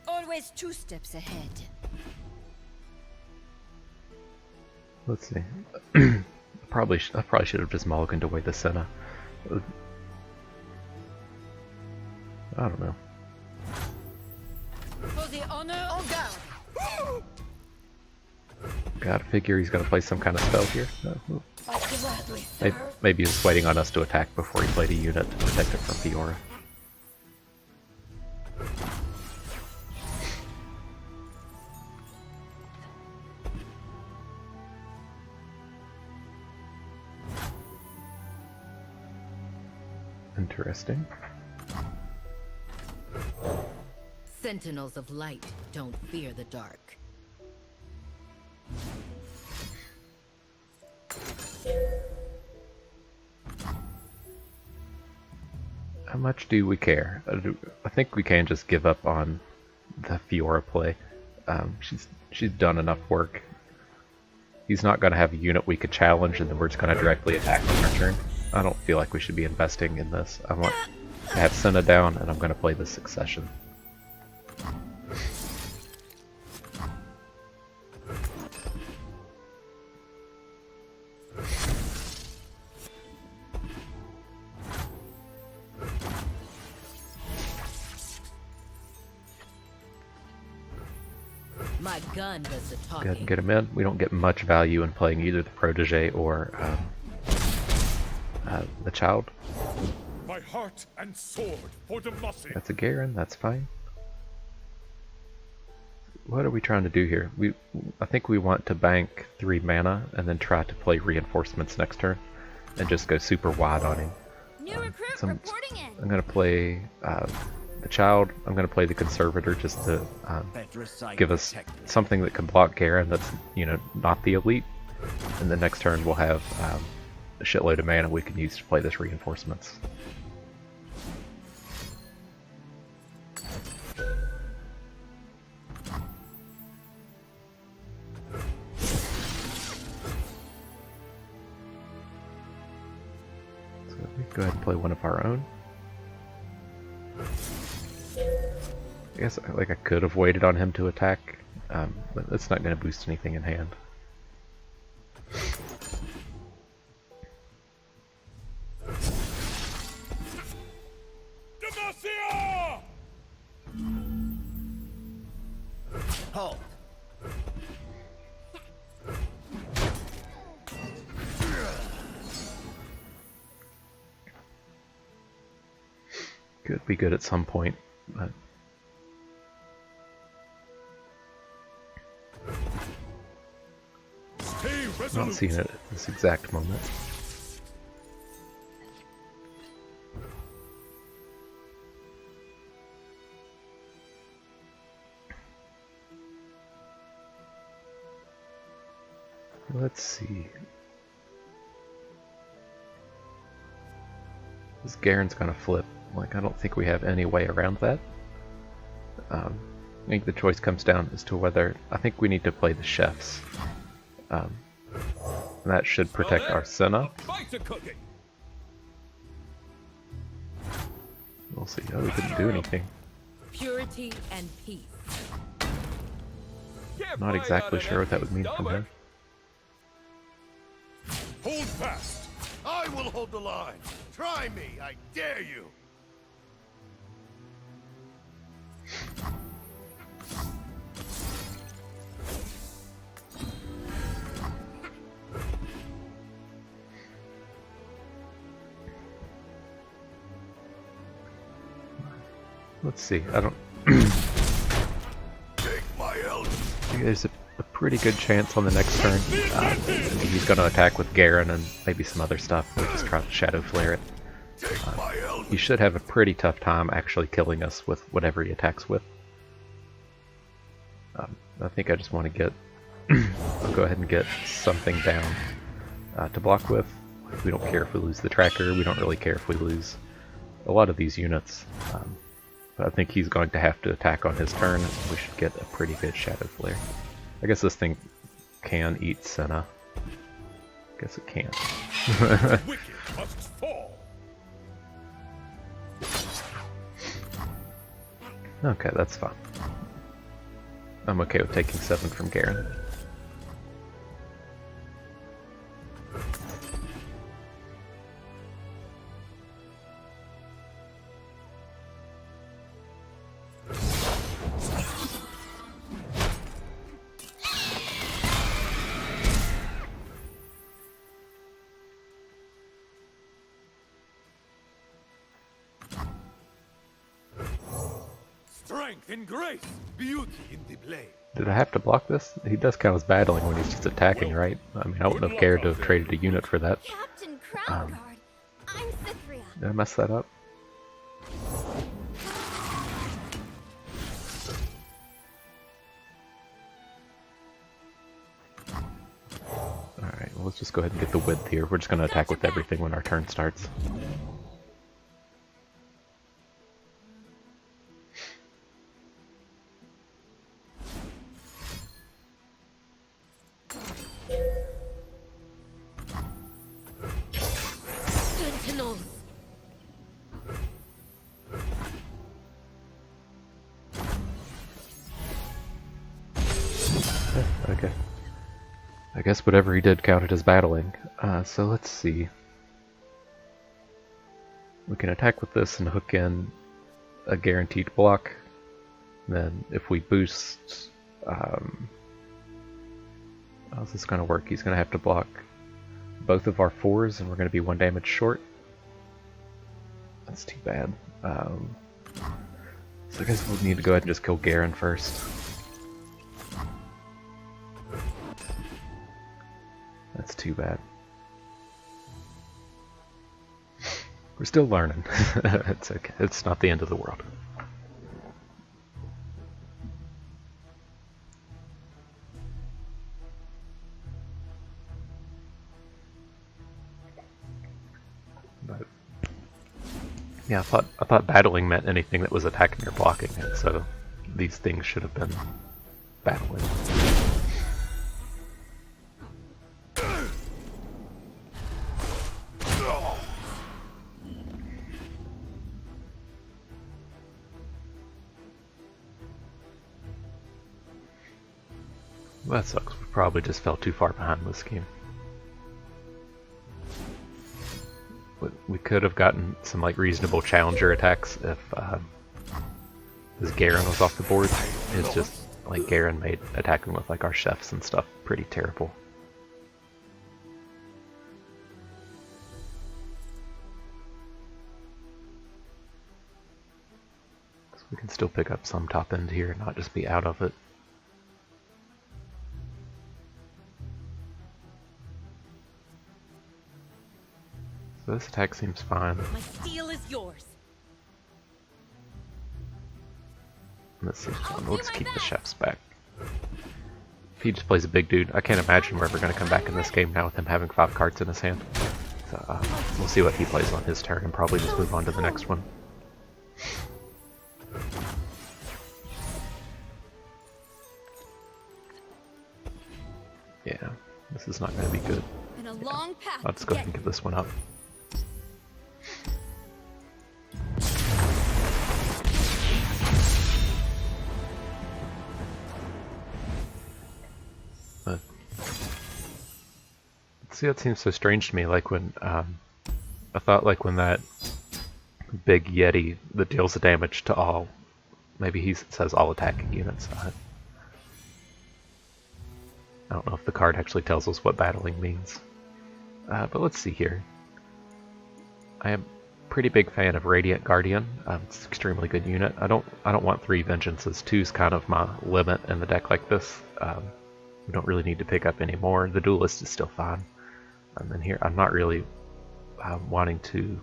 Always 2 steps ahead. Let's see. I probably should have just mulliganed away the Senna. I don't know. For the honor of God. Gotta figure he's gonna play some kind of spell here. No. I gladly Maybe he's waiting on us to attack before he played a unit to protect it from Fiora. Interesting. Sentinels of light don't fear the dark. How much do we care? I think we can just give up on the Fiora play. She's done enough work. He's not going to have a unit we could challenge, and then we're just going to directly attack on our turn. I don't feel like we should be investing in this. I want to have Senna down, and I'm going to play the Succession. My gun does the Go talking. ahead and get him in. We don't get much value in playing either the Protege or the Child. My heart and sword for Demacia. That's a Garen, that's fine. What are we trying to do here? I think we want to bank 3 mana and then try to play reinforcements next turn and just go super wide on him. New recruit some- reporting in. I'm going to play the Child. I'm going to play the Conservator just to give us something that can block Garen that's, you know, not the elite. And the next turn we'll have a shitload of mana we can use to play this reinforcements. So we go ahead and play one of our own. I guess like I could have waited on him to attack, but it's not going to boost anything in hand. Demacia! Halt! Could be good at some point, but Stay I'm resolute. not seeing it at this exact moment. Let's see. This Garen's gonna flip. Like, I don't think we have any way around that. I think the choice comes down as to whether... I think we need to play the Chefs. And that should protect our Senna. Fight a cooking. We'll see. Oh, we didn't do anything. Purity and peace. Can't Not find exactly out an sure what that would empty mean from stomach. him. Hold fast. I will hold the line. Try me, I dare you. Let's see. I don't Take my elder. There's a pretty good chance on the next turn he's going to attack with Garen and maybe some other stuff. We'll just try to Shadow Flare it. Take my elder. He should have a pretty tough time actually killing us with whatever he attacks with. I think I just want to get... I'll go ahead and get something down to block with. We don't care if we lose the tracker, we don't really care if we lose a lot of these units. But I think he's going to have to attack on his turn. We should get a pretty good Shadow Flare. I guess this thing can eat Senna. Guess it can. Wicked must fall. Okay, that's fine. I'm okay with taking 7 from Garen. Strength and grace, beauty in the blade. Did I have to block this? He does count as battling when he's just attacking, right? I mean, I wouldn't have cared to have traded a unit for that. Captain Crown Guard. I'm Cythria. Did I mess that up? Alright, well, let's just go ahead and get the width here. We're just going to attack with everything when our turn starts. Sentinels. Okay. I guess whatever he did counted as battling. So let's see. We can attack with this and hook in a guaranteed block. Then if we boost... how's this going to work? He's going to have to block both of our 4s and we're going to be 1 damage short. That's too bad. So I guess we'll need to go ahead and just kill Garen first. That's too bad. We're still learning. It's okay. It's not the end of the world. But yeah, I thought battling meant anything that was attacking or blocking it, so these things should have been battling. Well, that sucks. We probably just fell too far behind this game. But we could have gotten some like reasonable challenger attacks if this Garen was off the board. It's just like Garen made attacking with like our chefs and stuff pretty terrible. So we can still pick up some top end here and not just be out of it. So this attack seems fine. My steel is yours. Let's see, we'll just keep the chefs back. If he just plays a big dude, I can't imagine we're ever going to come back in this game now with him having 5 cards in his hand. So we'll see what he plays on his turn and probably just move on to the next one. Yeah, this is not going to be good. Been a long path. I'll just go ahead and give this one up. But see, that seems so strange to me. Like when I thought, like when that big Yeti that deals the damage to all, maybe he says all attacking units. I don't know if the card actually tells us what battling means. But let's see here. I pretty big fan of Radiant Guardian. It's an extremely good unit. I don't want 3 Vengeances. 2's kind of my limit in the deck like this. We don't really need to pick up any more. The Duelist is still fine. And then here, I'm not really wanting to...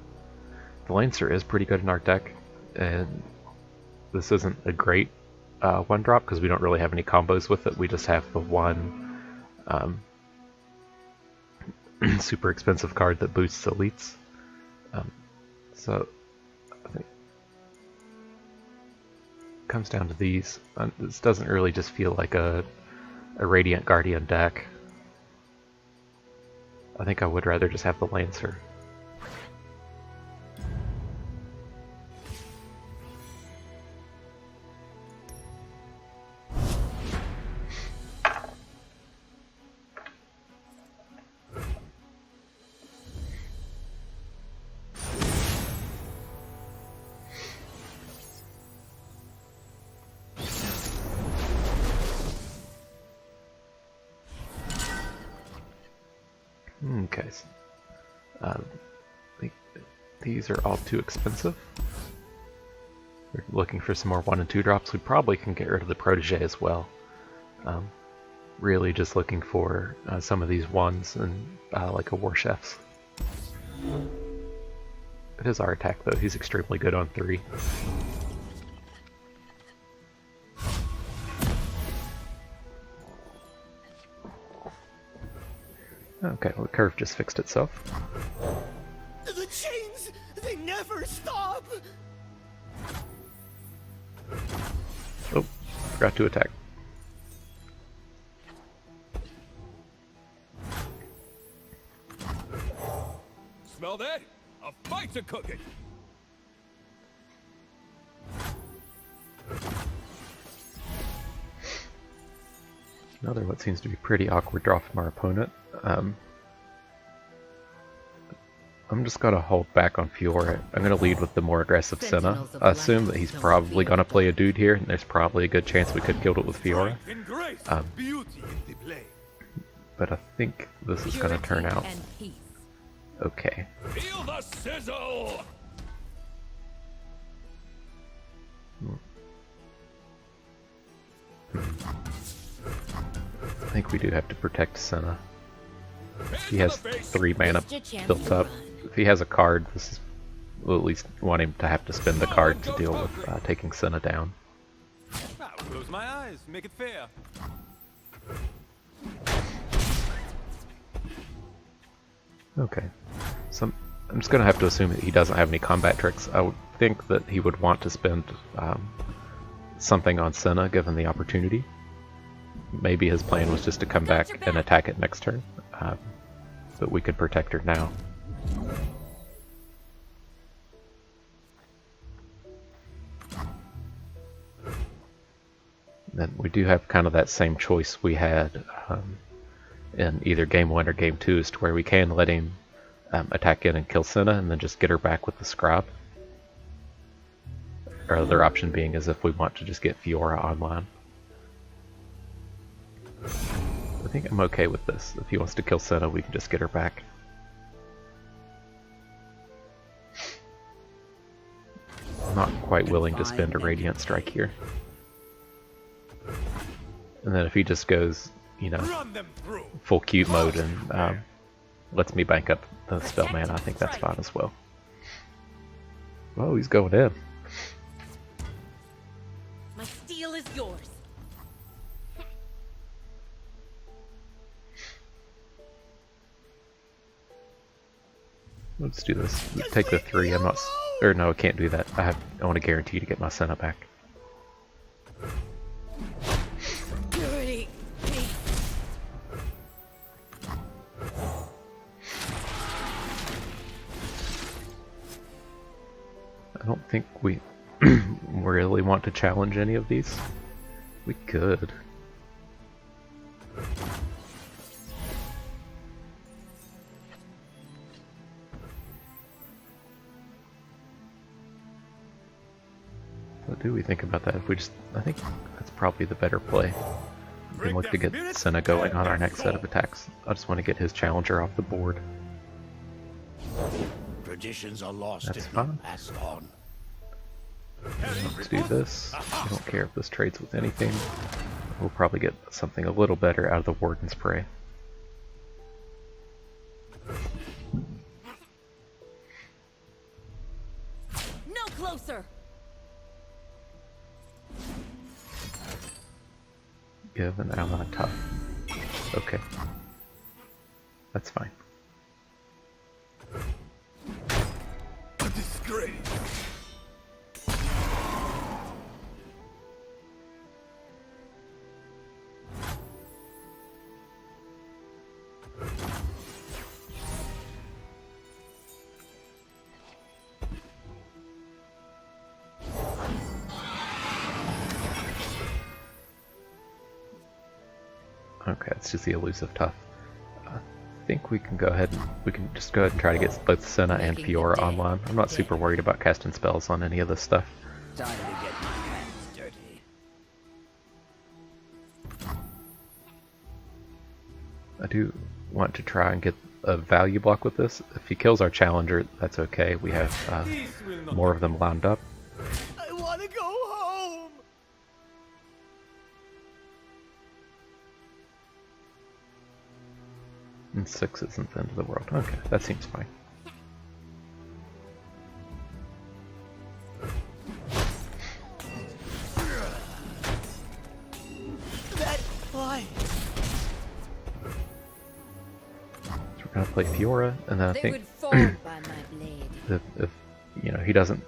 The Lancer is pretty good in our deck, and this isn't a great 1-drop because we don't really have any combos with it. We just have the one super expensive card that boosts elites. So I think it comes down to these. This doesn't really just feel like a Radiant Guardian deck. I think I would rather just have the Lancer. Okay, these are all too expensive. We're looking for some more 1 and 2 drops. We probably can get rid of the Protege as well. Really just looking for some of these 1s and like a War Chef's. It is our attack though, he's extremely good on 3. Okay, well the curve just fixed itself. The chains, they never stop! Oh, forgot to attack. Smell that? A fight's a-cooking! Another what seems to be pretty awkward draw from our opponent. I'm just going to hold back on Fiora. I'm going to lead with the more aggressive Senna. I assume that he's probably going to play a dude here, and there's probably a good chance we could kill it with Fiora. But I think this is going to turn out okay. Feel the sizzle! I think we do have to protect Senna. He has 3 mana built up. If he has a card, this is, we'll at least want him to have to spend the card to deal with taking Senna down. I'll close my eyes, make it fair. Okay, so I'm just going to have to assume that he doesn't have any combat tricks. I would think that he would want to spend something on Senna given the opportunity. Maybe his plan was just to come back and attack it next turn, but we could protect her now. Then we do have kind of that same choice we had in either game 1 or game 2, as to where we can let him attack in and kill Senna and then just get her back with the Scribe. Our other option being is if we want to just get Fiora online. I think I'm okay with this. If he wants to kill Senna, we can just get her back. I'm not quite willing to spend a Radiant Strike here. And then if he just goes, you know, full cute mode and lets me bank up the spell mana, I think that's fine as well. Oh, he's going in. My steel is yours. Let's do this. Take the 3. I'm not. Or no, I can't do that. I want to guarantee to get my Senna back. Dirty. I don't think we really want to challenge any of these. We could. What do we think about that? If we just, I think that's probably the better play. We can look to get Senna going on our next set of attacks. I just want to get his challenger off the board. Traditions are lost That's if fine. not passed on. Let's do this. I don't care if this trades with anything. We'll probably get something a little better out of the Warden's Prey. No closer. Give an ally tough. Okay. That's fine. A disgrace. Okay, it's just the elusive tough. I think we can go ahead and try to get both Senna and Making the Fiora day online. I'm not super worried about casting spells on any of this stuff. Time to get my hands dirty. I do want to try and get a value block with this. If he kills our challenger, that's okay. We have This will not more of them lined up. I want to go home. And 6 isn't the end of the world. Okay, that seems fine. That why? So we're gonna play Fiora, and then I They think would fall by my blade. if you know he doesn't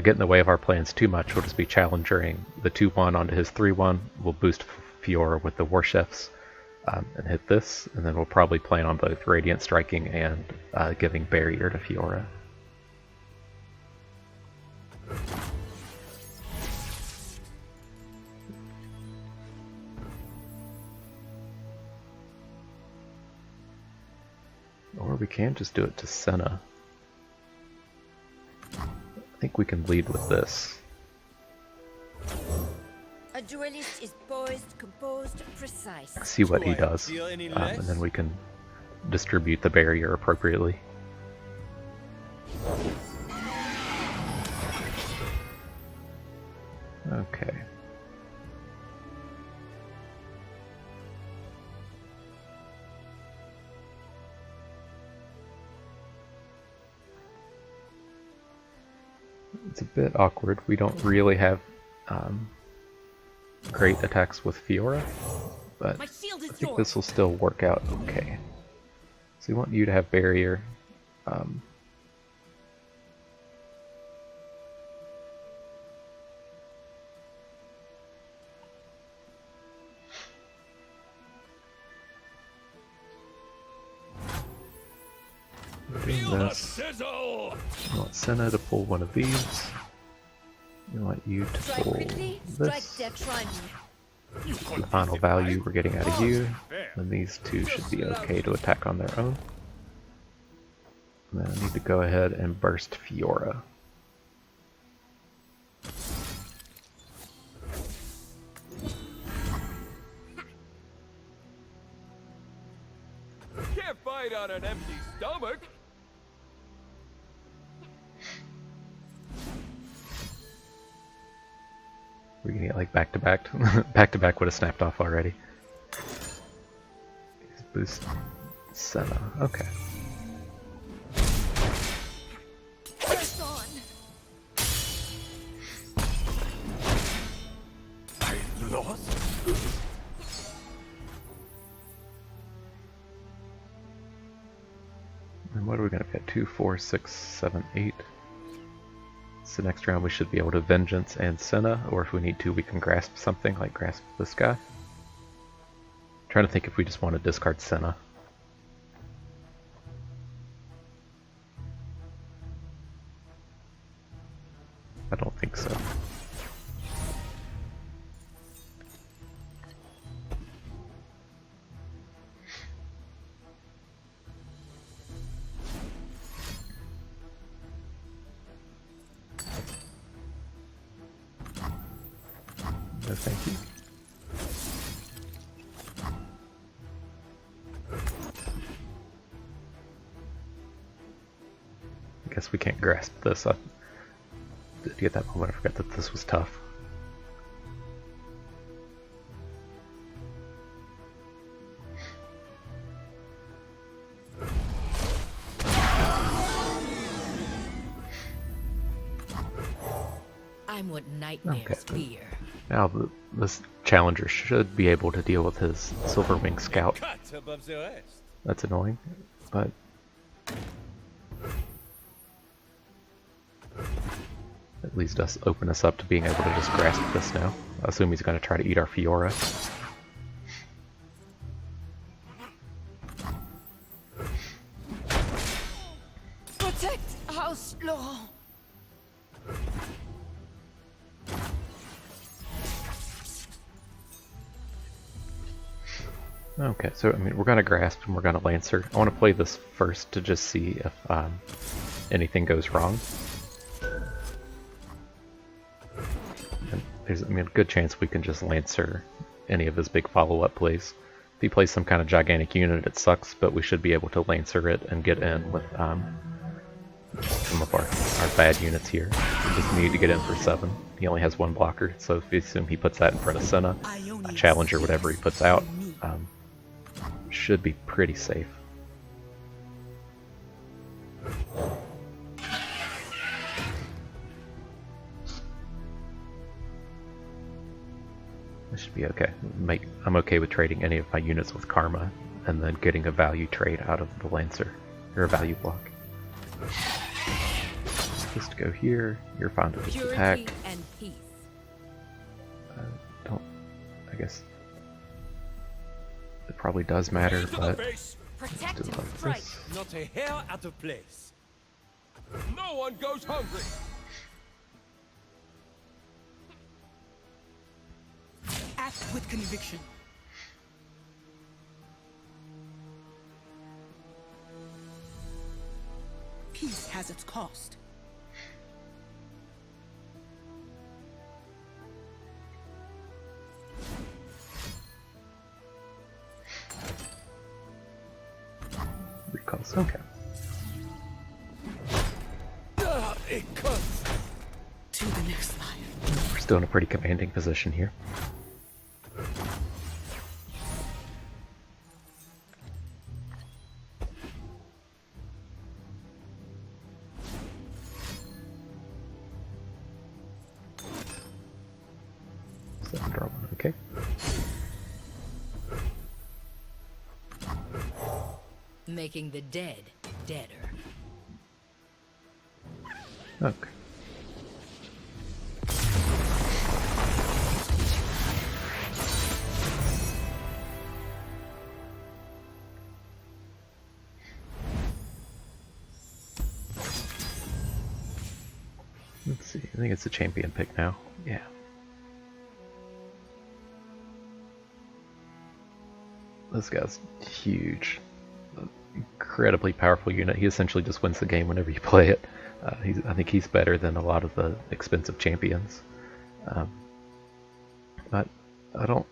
get in the way of our plans too much, we'll just be challenging the 2-1 onto his 3-1. We'll boost Fiora with the War Chefs and hit this, and then we'll probably plan on both Radiant Striking and giving Barrier to Fiora. Or we can just do it to Senna. I think we can lead with this. A duelist is poised, composed, precise. See what he Do I does, feel any and less? then we can distribute the barrier appropriately. Okay. It's a bit awkward. We don't really have great attacks with Fiora, but My shield I is think yours. this will still work out okay. So we want you to have barrier. Doing Feel the this. sizzle. We want Senna to pull one of these. We want you to Strike pull quickly, strike this. dead, try me. The final value we're getting out of you. Fair. And these two should be okay to attack on their own. And then I need to go ahead and burst Fiora. Can't fight on an empty stomach. We're gonna get like back to back. Back to back would have snapped off already. Boost Senna. Okay. Press on. I lost. And what are we gonna get? 2, 4, 6, 7, 8. So next round we should be able to Vengeance and Senna, or if we need to we can grasp something, like grasp this guy. Trying to think if we just want to discard Senna. I don't think so. No, thank you. guess we can't grasp this. I did get that moment. I forgot that this was tough. I'm what nightmares fear. Now this challenger should be able to deal with his Silverwing Scout. Cut above the rest. That's annoying, but at least does open us up to being able to just grasp this now. I assume he's going to try to eat our Fiora. Protect House Laurent. Okay, so I mean, we're going to grasp and we're going to Lancer. I want to play this first to just see if anything goes wrong. And there's, I mean, a good chance we can just Lancer any of his big follow-up plays. If he plays some kind of gigantic unit, it sucks, but we should be able to Lancer it and get in with some of our bad units here. We just need to get in for 7. He only has 1 blocker, so if we assume he puts that in front of Senna, a Challenger, whatever he puts out, should be pretty safe. This should be okay. I'm okay with trading any of my units with Karma and then getting a value trade out of the Lancer, or a value block. Just go here, you're fine to just attack. Purity and peace. I guess it probably does matter, but Base. let's Protect do it him like right. this. Not a hair out of place. No one goes hungry. Act with conviction. Peace has its cost. Recalls, okay. It comes. To the next line. We're still in a pretty commanding position here. Draw 1, okay. Making the dead deader. Okay. Let's see, I think it's a champion pick now. Yeah. This guy's huge. Incredibly powerful unit. He essentially just wins the game whenever you play it. I think he's better than a lot of the expensive champions. But I don't...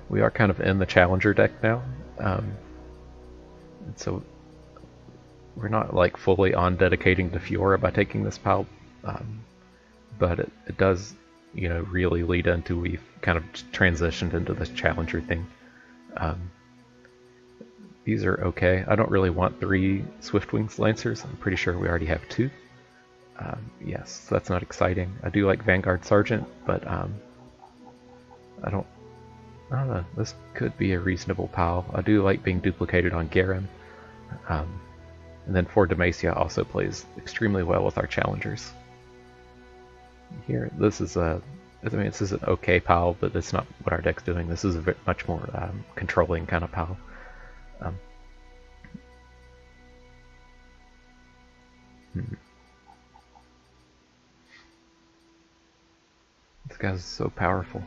we are kind of in the challenger deck now. And so we're not like fully on dedicating to Fiora by taking this pile. But it does, you know, really lead into we've kind of transitioned into this challenger thing. These are okay. I don't really want 3 Swiftwings Lancers. I'm pretty sure we already have 2. Yes, that's not exciting. I do like Vanguard Sergeant, but I don't know. This could be a reasonable pile. I do like being duplicated on Garen. And then for Demacia also plays extremely well with our challengers. Here, this is a... I mean, this is an okay pile, but it's not what our deck's doing. This is a much more controlling kind of pile. This guy's so powerful.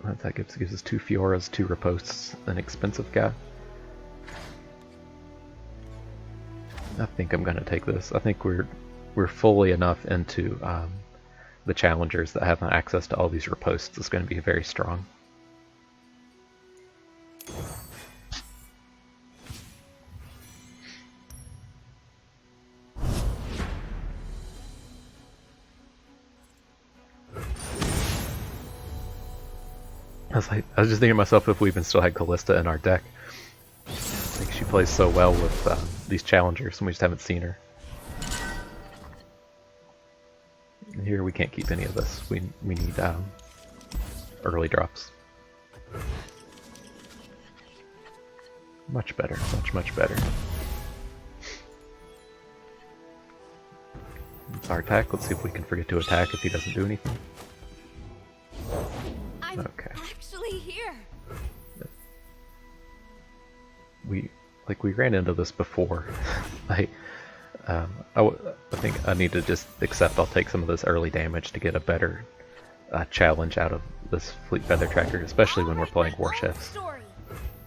That gives us 2 Fioras, 2 Ripostes, an expensive guy. I think I'm gonna take this. I think we're fully enough into the challengers that have access to all these ripostes. It's going to be very strong. I was just thinking to myself if we even still had Kalista in our deck. I think she plays so well with these challengers, and we just haven't seen her. And here we can't keep any of this. We need early drops. Much better, much better. It's our attack. Let's see if we can forget to attack if he doesn't do anything. I'm Okay. actually here. We ran into this before. I think I need to just accept I'll take some of this early damage to get a better challenge out of this Fleet Feather Tracker, especially when we're playing War Chefs. Story.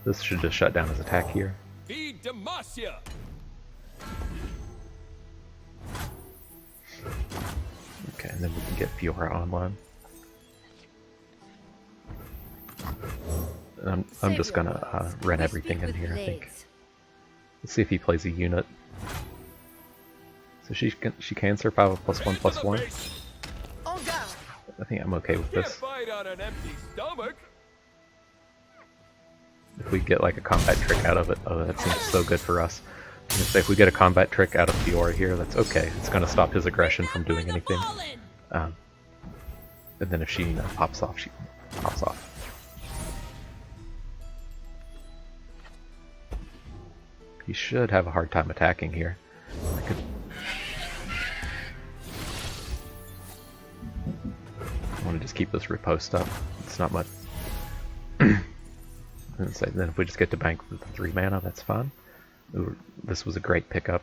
This should just shut down his attack here. Feed Demacia. Okay, and then we can get Fiora online. And I'm just gonna run everything in here, I think. Let's see if he plays a unit. So she can survive a +1/+1. I think I'm okay with Can't this. fight on an empty stomach. If we get like a combat trick out of it, oh, that seems so good for us. I'm gonna say if we get a combat trick out of Fiora here, that's okay. It's gonna stop his aggression from doing anything. And then if she pops off, she pops off. He should have a hard time attacking here. I want to just keep this riposte up. It's not much. And say, then if we just get to bank with the 3 mana, that's fine. Ooh, this was a great pickup.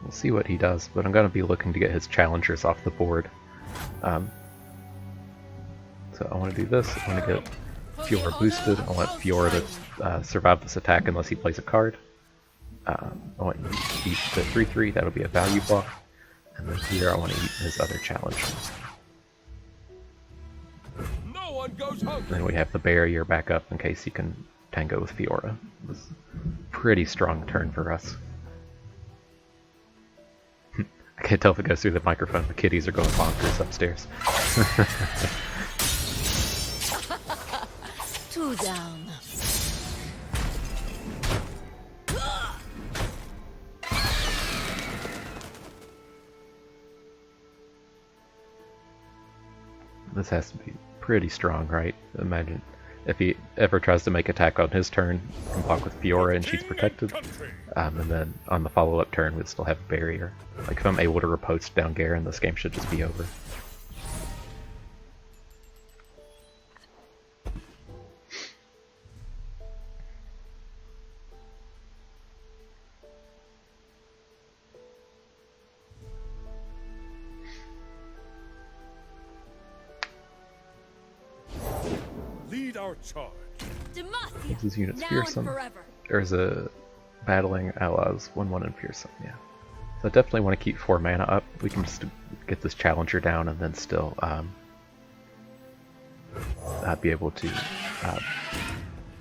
We'll see what he does, but I'm going to be looking to get his challengers off the board. So I want to do this. I want to get Fiora boosted. I want Fiora to survive this attack unless he plays a card. I want you to eat the 3/3, that'll be a value block. And then here I want to eat his other challenge. No one goes hungry. Then we have the barrier back up in case he can tango with Fiora. It was a pretty strong turn for us. I can't tell if it goes through the microphone. The kitties are going bonkers upstairs. 2 down. This has to be pretty strong, right? Imagine if he ever tries to make attack on his turn, he can block with Fiora and she's protected. And then on the follow-up turn, we'd still have a barrier. Like if I'm able to riposte down Garen, this game should just be over. Lead our charge. Demacia. This unit's Now fearsome. and forever. There's a battling allies 1/1 and fearsome, yeah. So I definitely want to keep 4 mana up. We can just get this challenger down and then still be able to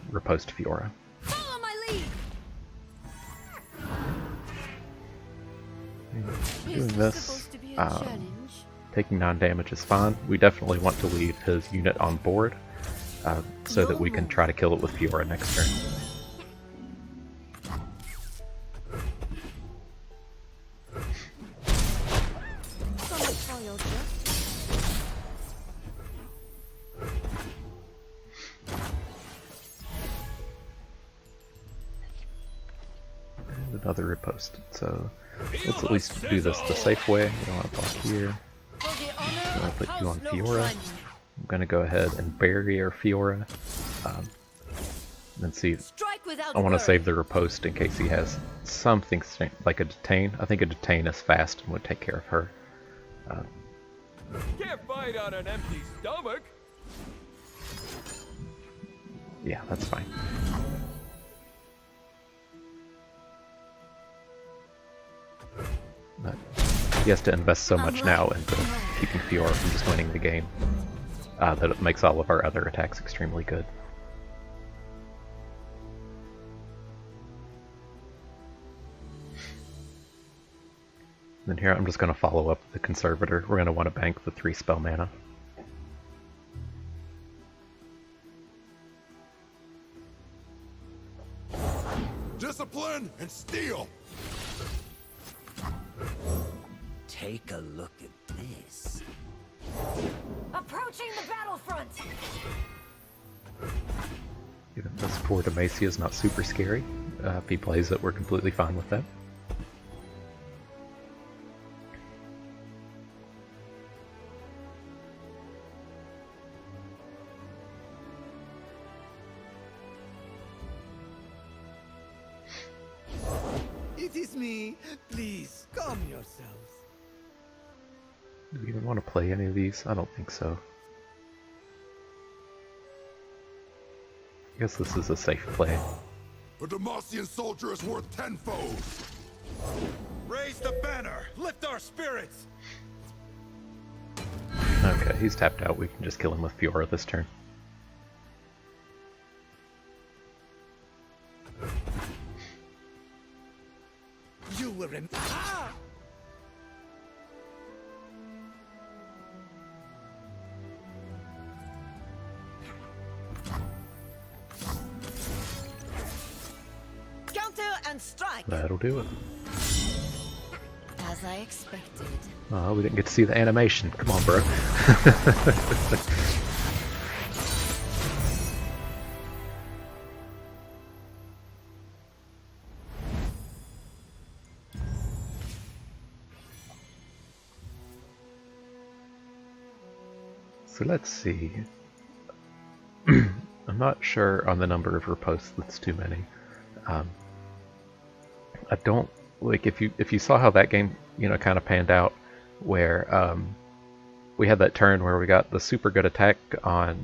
riposte Fiora. Follow my lead. Doing Is this, supposed to be a challenge? taking non-damage is fine. We definitely want to leave his unit on board so that we can try to kill it with Fiora next turn. So much for your justice. And another riposte. So let's at least do this the safe way. We don't want to block here. For the I'm honor going of to put you on House Fiora. Lofrani. I'm going to go ahead and barrier Fiora. And see, Strike without I want to worry. save the riposte in case he has something like a detain. I think a detain is fast and would take care of her. Can't fight on an empty stomach. Yeah, that's fine. But he has to invest so much now into keeping Fiora from just winning the game that it makes all of our other attacks extremely good. Then here I'm just going to follow up the Conservator. We're going to want to bank the 3 spell mana. Discipline and steel. Take a look at this. Approaching the battlefront. Even this poor Demacia is not super scary. If he plays it, we're completely fine with that. It is me. Please, calm yourselves. Do we even want to play any of these? I don't think so. I guess this is a safe play. A Demacian soldier is worth 10 foes. Raise the banner! Lift our spirits! Okay, he's tapped out. We can just kill him with Fiora this turn. You will Ah! Counter and strike. That'll do it. As I expected. Oh, we didn't get to see the animation. Come on, bro. So let's see. I'm not sure on the number of riposts. That's too many. I don't like if you saw how that game kind of panned out, where we had that turn where we got the super good attack on.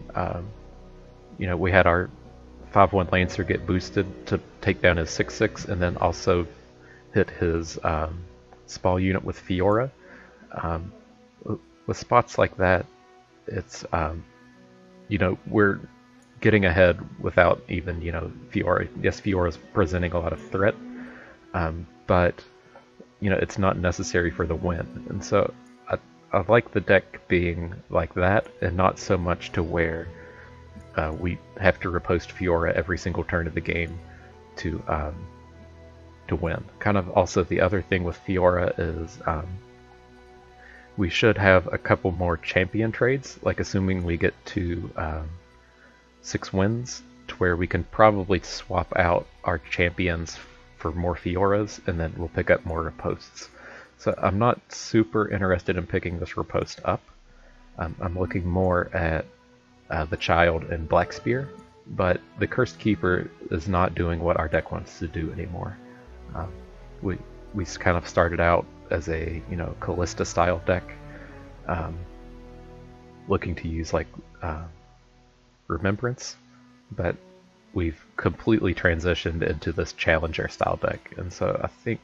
We had our 5/1 Lancer get boosted to take down his 6/6, and then also hit his Spall unit with Fiora. With spots like that, it's we're getting ahead without even Fiora. Yes, Fiora's presenting a lot of threat, but it's not necessary for the win. And so I like the deck being like that, and not so much to where we have to riposte Fiora every single turn of the game to win. Kind of also the other thing with Fiora is we should have a couple more champion trades, like assuming we get to 6 wins, to where we can probably swap out our champions for more Fioras, and then we'll pick up more riposts. So I'm not super interested in picking this riposte up. I'm looking more at the Child and Black Spear, but the Cursed Keeper is not doing what our deck wants to do anymore. We kind of started out as a Kalista style deck, looking to use like Remembrance, but we've completely transitioned into this Challenger style deck, and so I think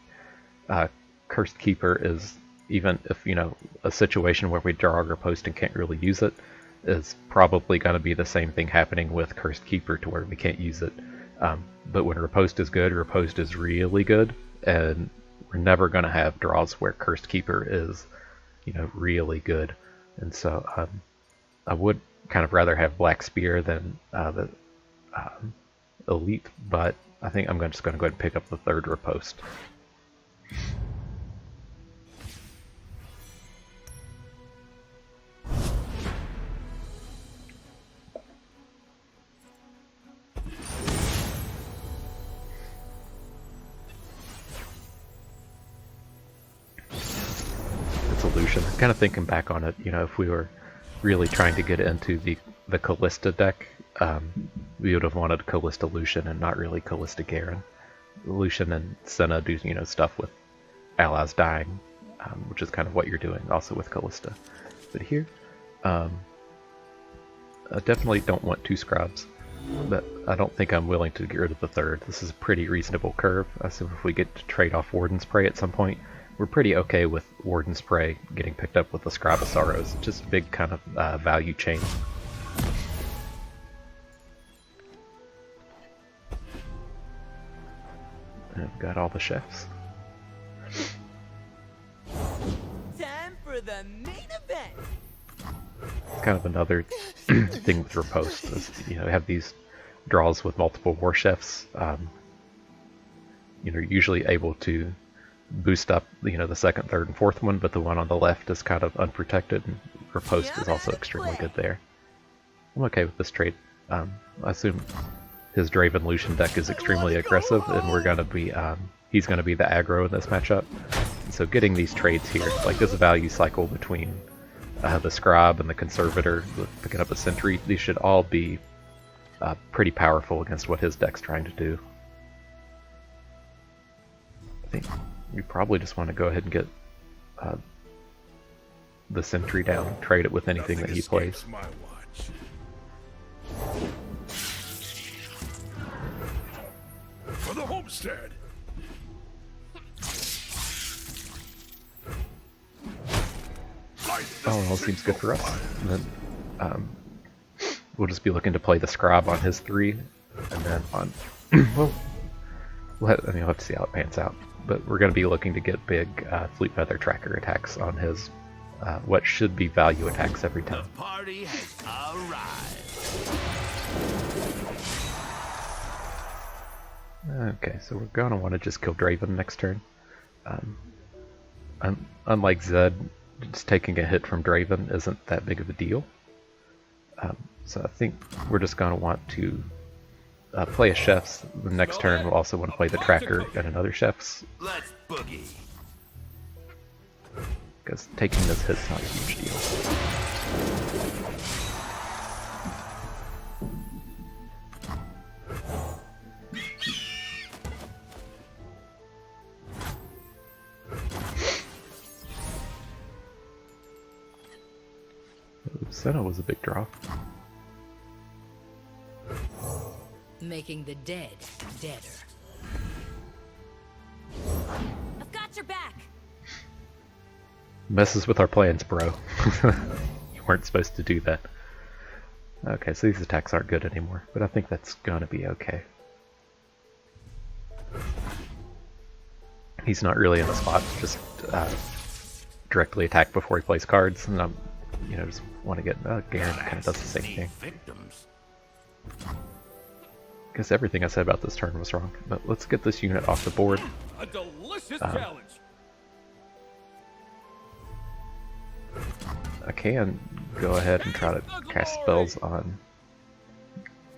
Cursed Keeper is, even if a situation where we draw our post and can't really use it, is probably going to be the same thing happening with Cursed Keeper, to where we can't use it. But when Riposte is good, Riposte is really good, and we're never going to have draws where Cursed Keeper is, really good. And so I would kind of rather have Black Spear than the Elite, but I think I'm just going to go ahead and pick up the 3rd Riposte. Solution. Kind of thinking back on it, if we were really trying to get into the Kalista deck, we would have wanted Kalista Lucian and not really Kalista Garen. Lucian and Senna do stuff with allies dying, which is kind of what you're doing also with Kalista. But here, I definitely don't want 2 Scribes, but I don't think I'm willing to get rid of the 3rd. This is a pretty reasonable curve. I assume if we get to trade off Warden's Prey at some point, we're pretty okay with Warden's Prey getting picked up with the Scribe of Sorrows. Just a big kind of value chain. And I've got all the chefs. the main event. Kind of another thing with riposte is, have these draws with multiple war chefs. You're usually able to boost up, the second, third, and fourth one, but the one on the left is kind of unprotected, and riposte is also extremely good there. I'm okay with this trade. I assume his Draven Lucian deck is extremely aggressive, and we're gonna be he's gonna be the aggro in this matchup. And so getting these trades here, like this value cycle between the Scribe and the Conservator, picking up a Sentry, these should all be pretty powerful against what his deck's trying to do. I think you probably just want to go ahead and get the Sentry down, trade it with anything that he plays. My watch. For the homestead. Oh, well, seems good for us. And then we'll just be looking to play the Scribe on his 3, and then on well, we'll have to see how it pans out. But we're going to be looking to get big Fleet Feather Tracker attacks on his what should be value attacks every time. The party has arrived. Okay, so we're going to want to just kill Draven next turn. Unlike Zed, just taking a hit from Draven isn't that big of a deal. So I think we're just going to want to play a Chef's. The next turn we'll also want to play the Tracker and another Chef's. Let's boogie. Because taking this hit's not a huge deal. Senna was a big draw. Making the dead deader. I've got your back. Messes with our plans, bro. You weren't supposed to do that. Okay, so these attacks aren't good anymore, but I think that's gonna be okay. He's not really in a spot to just directly attack before he plays cards, and I'm, just want to get Garen kind of does the same thing. Victims. Guess everything I said about this turn was wrong, but let's get this unit off the board. A delicious challenge. I can go ahead and try to cast spells on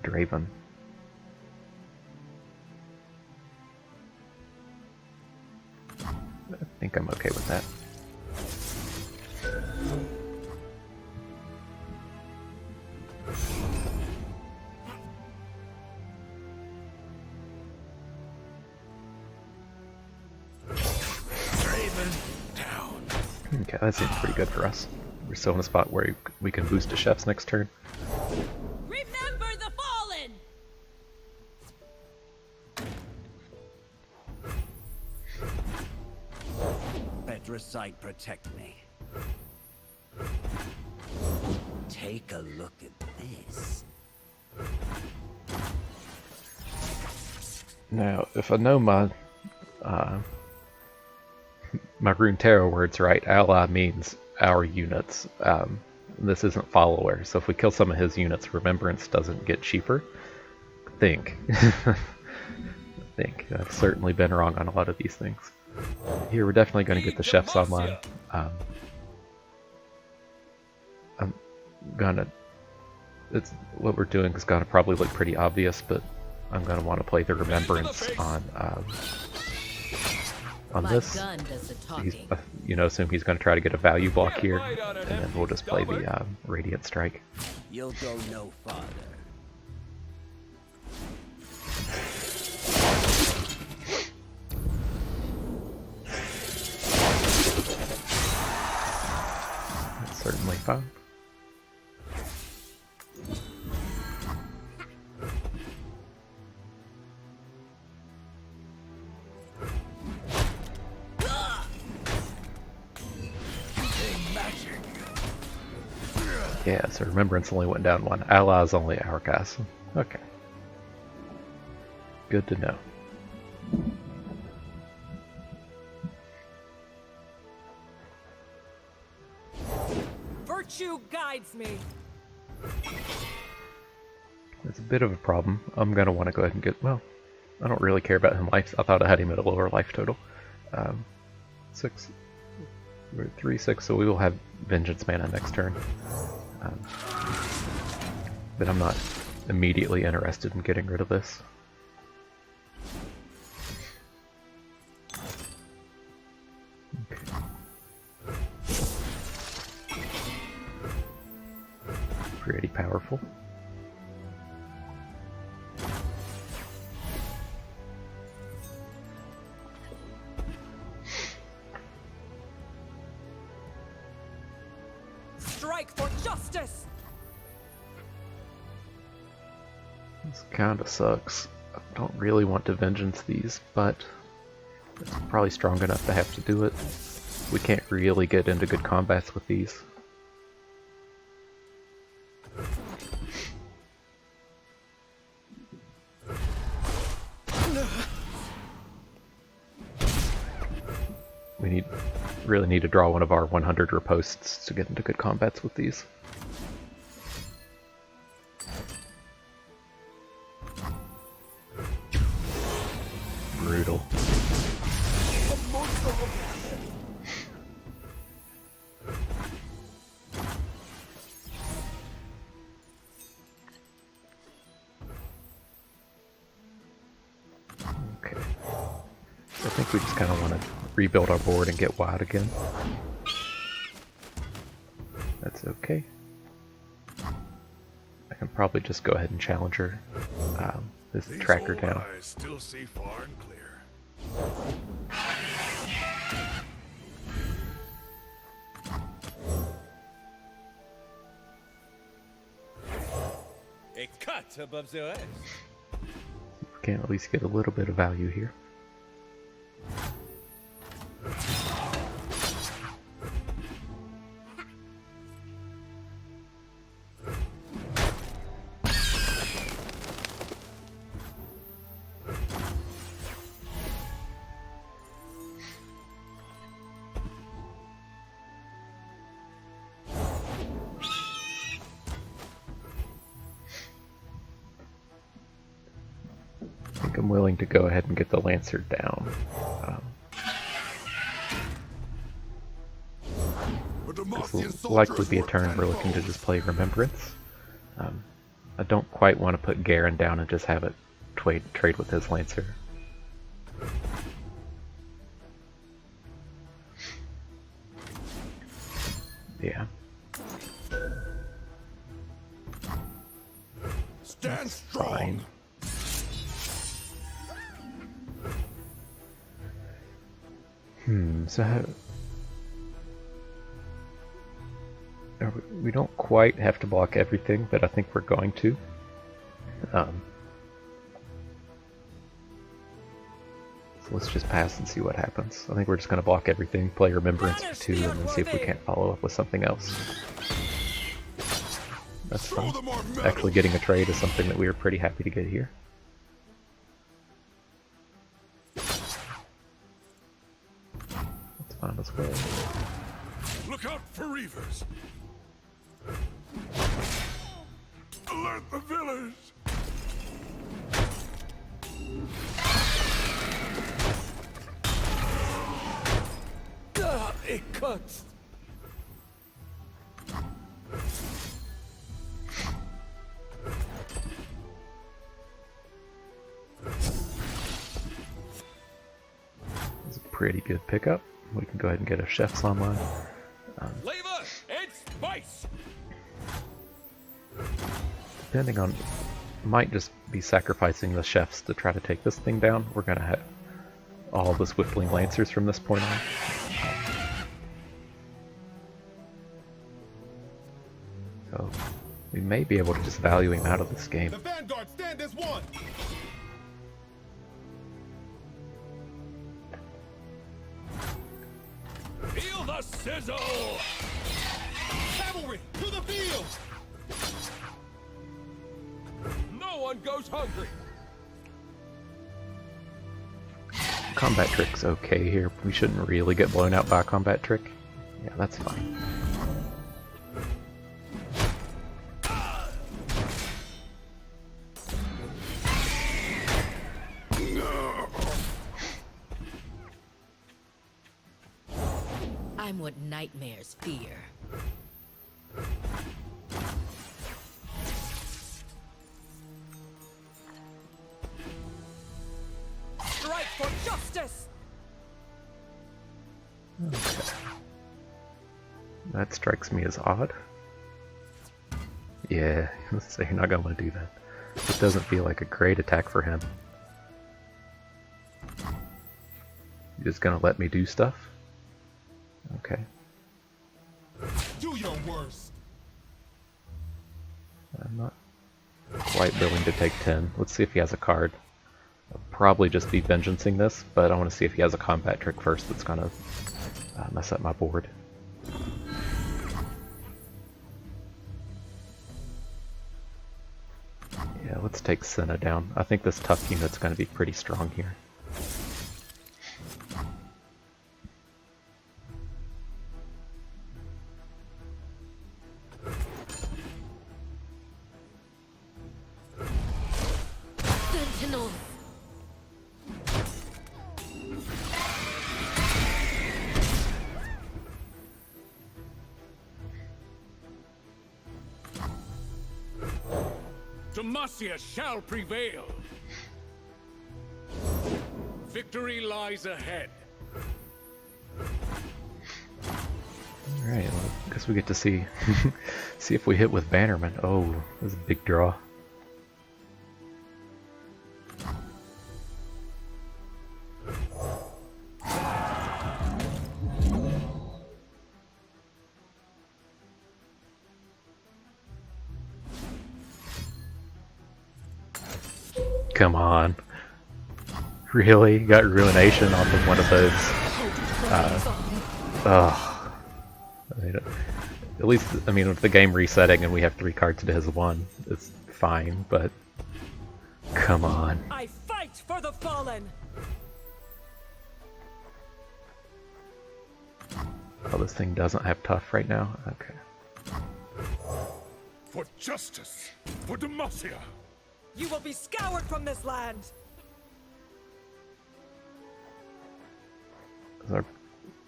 Draven. I think I'm okay with that. Okay, that seems pretty good for us. We're still in a spot where we can boost to Chef's next turn. Remember the fallen. Petricite, protect me. Take a look at this. Now, if I know my Runeterra words right, ally means our units. This isn't follower, so if we kill some of his units, remembrance doesn't get cheaper. Think. I've certainly been wrong on a lot of these things. Here, we're definitely going to get the Chefs online. I'm gonna... what we're doing is going to probably look pretty obvious, but I'm going to want to play the remembrance on this. Gun does the He's, talking. assume he's going to try to get a value block here, and then we'll just play the Radiant Strike. You'll go no farther. That's certainly fine. Yeah, so Remembrance only went down one. Allies only Hourglass. Okay. Good to know. Virtue guides me. It's a bit of a problem. I'm gonna want to go ahead and get, well, I don't really care about him life. I thought I had him at a lower life total. 6, we're 3, 6, so we will have Vengeance mana next turn. But I'm not immediately interested in getting rid of this. Okay. Pretty powerful. Strike for justice. This kinda sucks. I don't really want to vengeance these, but it's probably strong enough to have to do it. We can't really get into good combats with these. We really need to draw one of our 100 riposts to get into good combats with these. Brutal. Okay. I think we just kind of want to rebuild our board and get wide again. That's okay. I can probably just go ahead and challenge her. This tracker down. I still see far and clear. A cut above the rest. We can at least get a little bit of value here. I think I'm willing to go ahead and get the Lancer down. This will likely be a turn we're looking to just play Remembrance. I don't quite want to put Garen down and just have it trade with his Lancer. Yeah. Stand strong. Fine. So we don't quite have to block everything, but I think we're going to. So let's just pass and see what happens. I think we're just going to block everything, play Remembrance for 2, and then see if we can't follow up with something else. That's fine. Actually getting a trade is something that we were pretty happy to get here. That's fine as well. Look out for reavers. Alert the village. It cuts. It's a pretty good pickup. We can go ahead and get a Chef's online. Flavor and spice. Depending on, might just be sacrificing the Chefs to try to take this thing down. We're gonna have all the Swiftling Lancers from this point on. So we may be able to just value him out of this game. The Vanguard stand as one. Feel the sizzle. Cavalry to the field. No one goes hungry. Combat trick's okay here. We shouldn't really get blown out by a combat trick. Yeah, that's fine. I'm what nightmares fear. Strike for justice! That strikes me as odd. Yeah, so you're not gonna want to do that. It doesn't feel like a great attack for him. You're just gonna let me do stuff? Okay. Do your worst. I'm not quite willing to take 10. Let's see if he has a card. I'll probably just be vengeancing this, but I want to see if he has a combat trick first that's gonna mess up my board. Yeah, let's take Senna down. I think this tough unit's going to be pretty strong here. Sentinels! Demacia shall prevail. Victory lies ahead. Alright, well, I guess we get to see see if we hit with Bannerman. Oh, that's a big draw. Come on. Really? Got Ruination off of one of those. I mean, at least, I mean, with the game resetting and we have 3 cards to his 1, it's fine, but come on. I fight for the fallen! Oh, this thing doesn't have tough right now? Okay. For justice! For Demacia! You will be scoured from this land!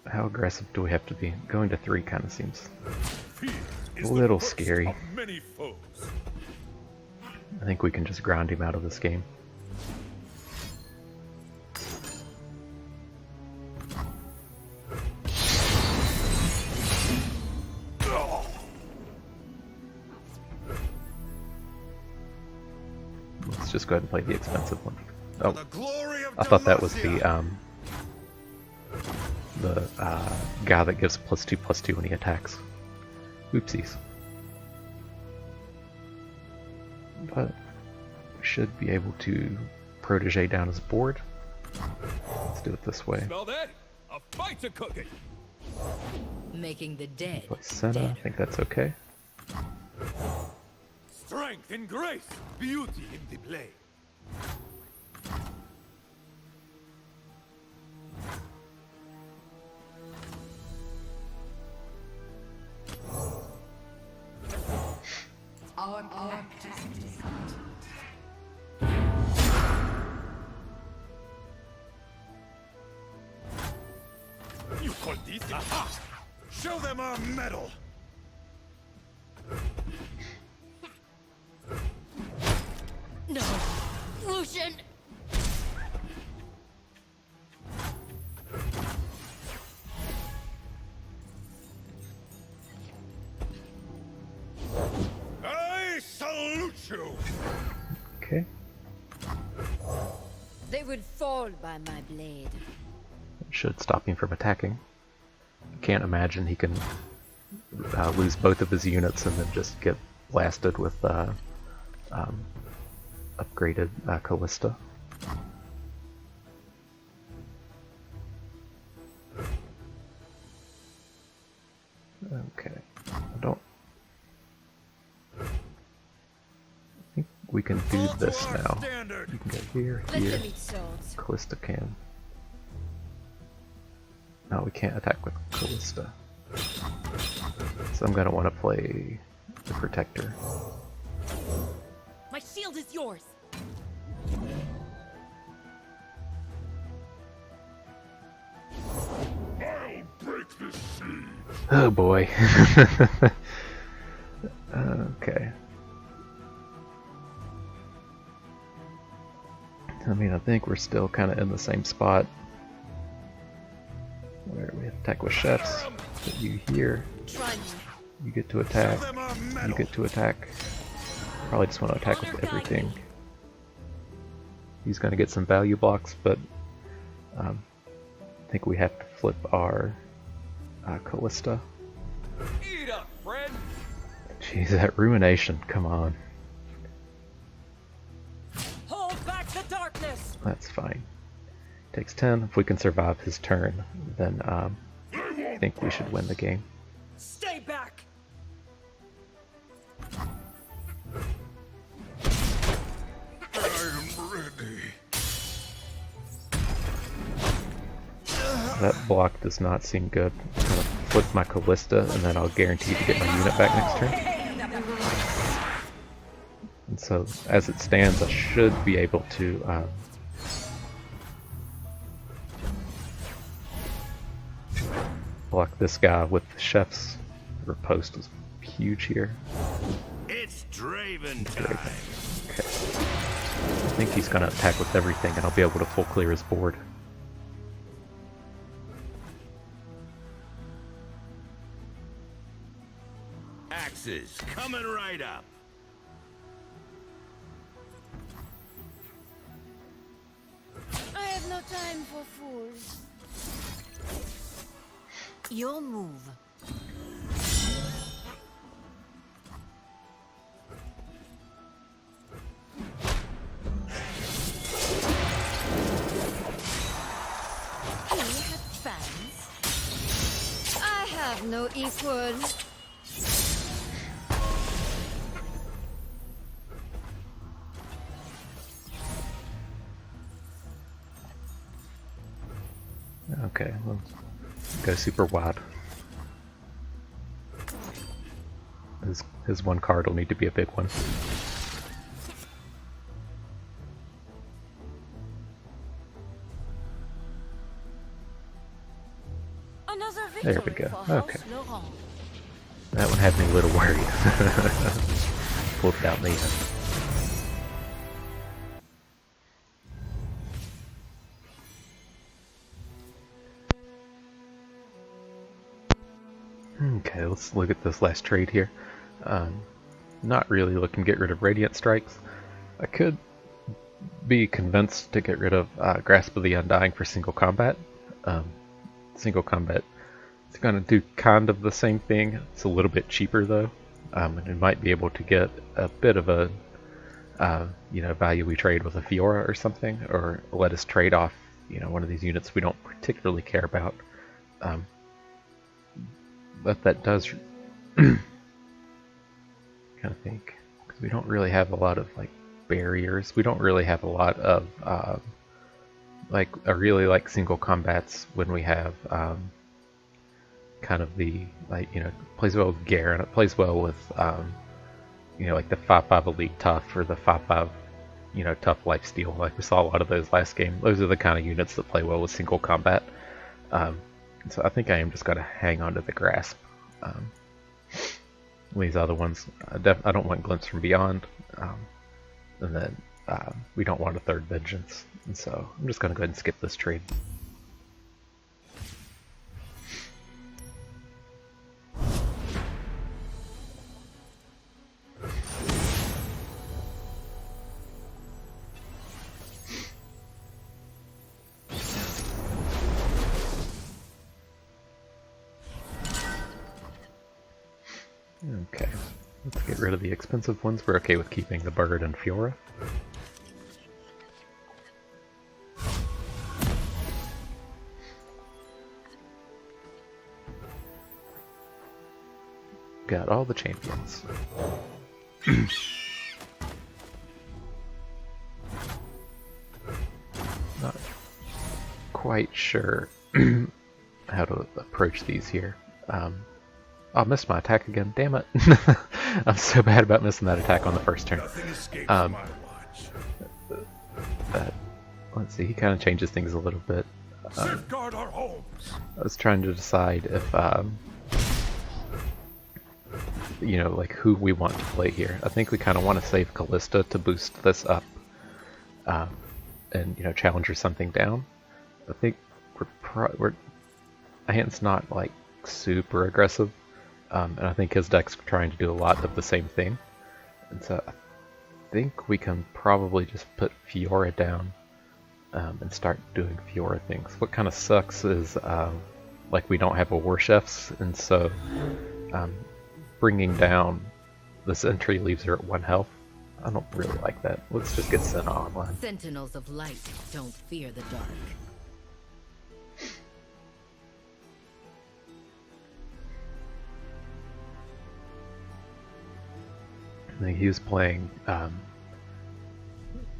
How aggressive do we have to be? Going to 3 kind of seems Fear is a little the first scary. of many foes. I think we can just ground him out of this game. Let's just go ahead and play the expensive one. Oh, The glory of I thought that was Demacia. the guy that gives +2/+2 when he attacks. Oopsies. But we should be able to protege down his board. Let's do it this way. Smell that? A fight's a cooking! Making the dead Play Senna, I deader. think that's okay. Strength and grace! Beauty in the play! You call this? Aha! Show them our mettle. No! Lucian! I salute you. Okay. They would fall by my blade. Should stop him from attacking. Can't imagine he can lose both of his units and then just get blasted with upgraded Kalista. Okay, I don't think we can do Fall to this our now. standard. You can go here, Let here. them eat swords. Kalista can. No, we can't attack with Kalista. So I'm gonna want to play the Protector. My shield is yours. I'll break this seal! Oh boy. Okay. I mean, I think we're still kind of in the same spot where we attack with chefs. Put you here. Try me. You get to attack. Show them our You mettle. get to attack. Probably just want to attack with everything. He's going to get some value blocks, but I think we have to flip our Kalista. Eat up, friend. Jeez, that ruination, come on. Hold back the darkness. That's fine. Takes 10. If we can survive his turn, then I think we should win the game. Stay back. I am ready. That block does not seem good. I'm gonna flip my Kalista, and then I'll guarantee to get my unit back next turn. And so, as it stands, I should be able to block this guy with the chef's riposte is huge here. It's Draven time. Okay. I think he's gonna attack with everything, and I'll be able to full clear his board. Axes coming right up. I have no time for fools. Your move. You have fans? I have no equal. Okay, well, go super wide. His one card will need to be a big one. Another There we victory go. for Okay. House Laurent. That one had me a little worried. Pulled it out in the end. Okay, let's look at this last trade here. Not really looking to get rid of Radiant Strikes. I could be convinced to get rid of Grasp of the Undying for single combat. Single combat is going to do kind of the same thing. It's a little bit cheaper though, and it might be able to get a bit of a value we trade with a Fiora or something, or let us trade off one of these units we don't particularly care about. But that does kind of think, because we don't really have a lot of like barriers. We don't really have a lot of I really like single combats when we have kind of the plays well with Garen. It plays well with like the 5/5 elite tough or the 5/5 tough lifesteal. Like we saw a lot of those last game. Those are the kind of units that play well with single combat. So I think I am just going to hang on to the Grasp. These other ones, I don't want Glimpse from Beyond, and then we don't want a third Vengeance, and so I'm just going to go ahead and skip this trade. Okay, let's get rid of the expensive ones. We're okay with keeping the Bird and Fiora. Got all the champions. Not quite sure how to approach these here. I missed my attack again, damn it. I'm so bad about missing that attack on the first turn. Nothing escapes my watch. Let's see, he kind of changes things a little bit. Safeguard our homes. I was trying to decide if you know, like who we want to play here. I think we kind of want to save Kalista to boost this up, and you know, challenger something down. I think we're Ant's not like super aggressive, and I think his deck's trying to do a lot of the same thing. And so I think we can probably just put Fiora down and start doing Fiora things. What kind of sucks is like we don't have a War Chefs, and so bringing down this entry leaves her at 1 health. I don't really like that. Let's just get Senna online. Sentinels of light don't fear the dark. I think he was playing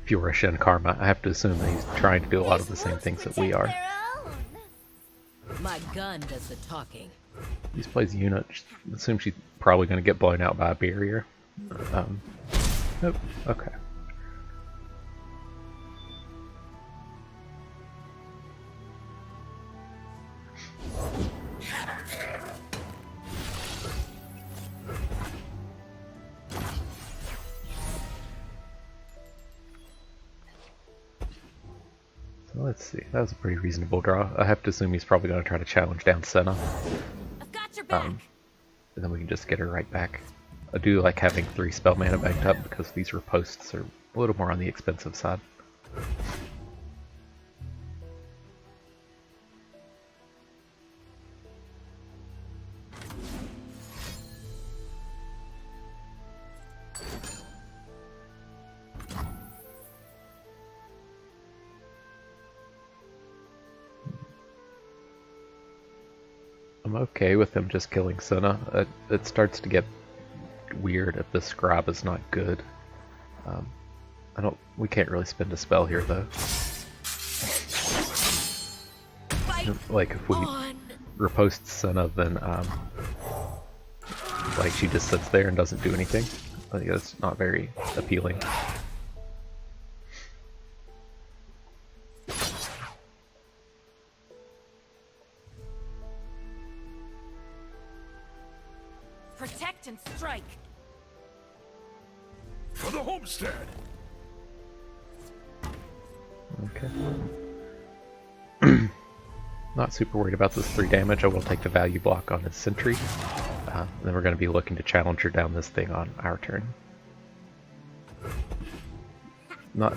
Fiora Shen Karma. I have to assume that he's trying to do a lot of the same things that we are. My gun does the talking. He plays unit. I assume she's probably going to get blown out by a barrier. Nope. Okay. So let's see. That was a pretty reasonable draw. I have to assume he's probably going to try to challenge down Senna. I've got your back. And then we can just get her right back. I do like having 3 spell mana backed up because these riposts are a little more on the expensive side. I'm okay with him just killing Senna. It starts to get weird if the scribe is not good. We can't really spend a spell here though. Like if we ripost Senna, then like she just sits there and doesn't do anything. I think that's not very appealing. Protect and strike. For the homestead. Okay. Not super worried about this 3 damage. I will take the value block on his sentry. Then we're going to be looking to challenge her down this thing on our turn. Not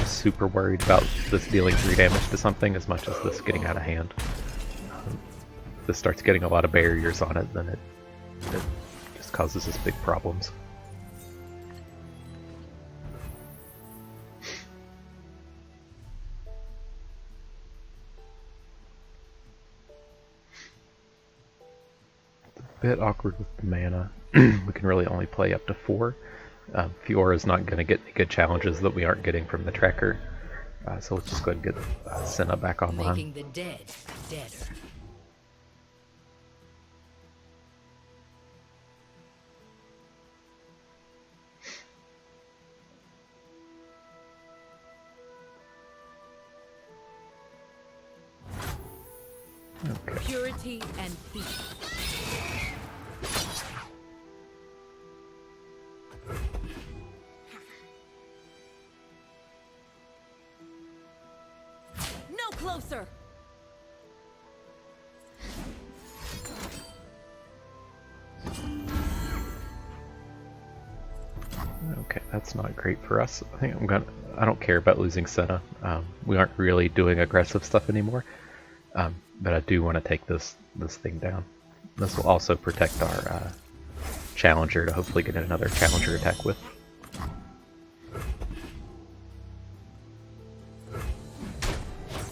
super worried about this dealing 3 damage to something as much as this getting out of hand. If this starts getting a lot of barriers on it, then it just causes us big problems. Bit awkward with the mana. We can really only play up to 4. Fiora is not going to get any good challenges that we aren't getting from the tracker. So let's just go ahead and get Senna back online. Making the dead deader. Okay. Purity and peace. No closer. Okay, that's not great for us. I don't care about losing Senna. We aren't really doing aggressive stuff anymore. But I do want to take this thing down. This will also protect our challenger to hopefully get another challenger attack with.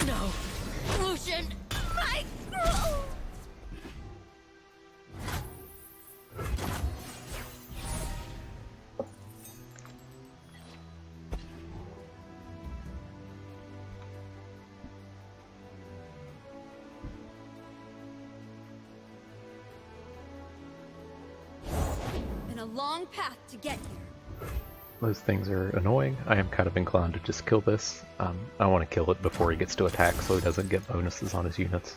No. Lucian, my girl. A long path to get here. Those things are annoying. I am kind of inclined to just kill this. I want to kill it before he gets to attack so he doesn't get bonuses on his units.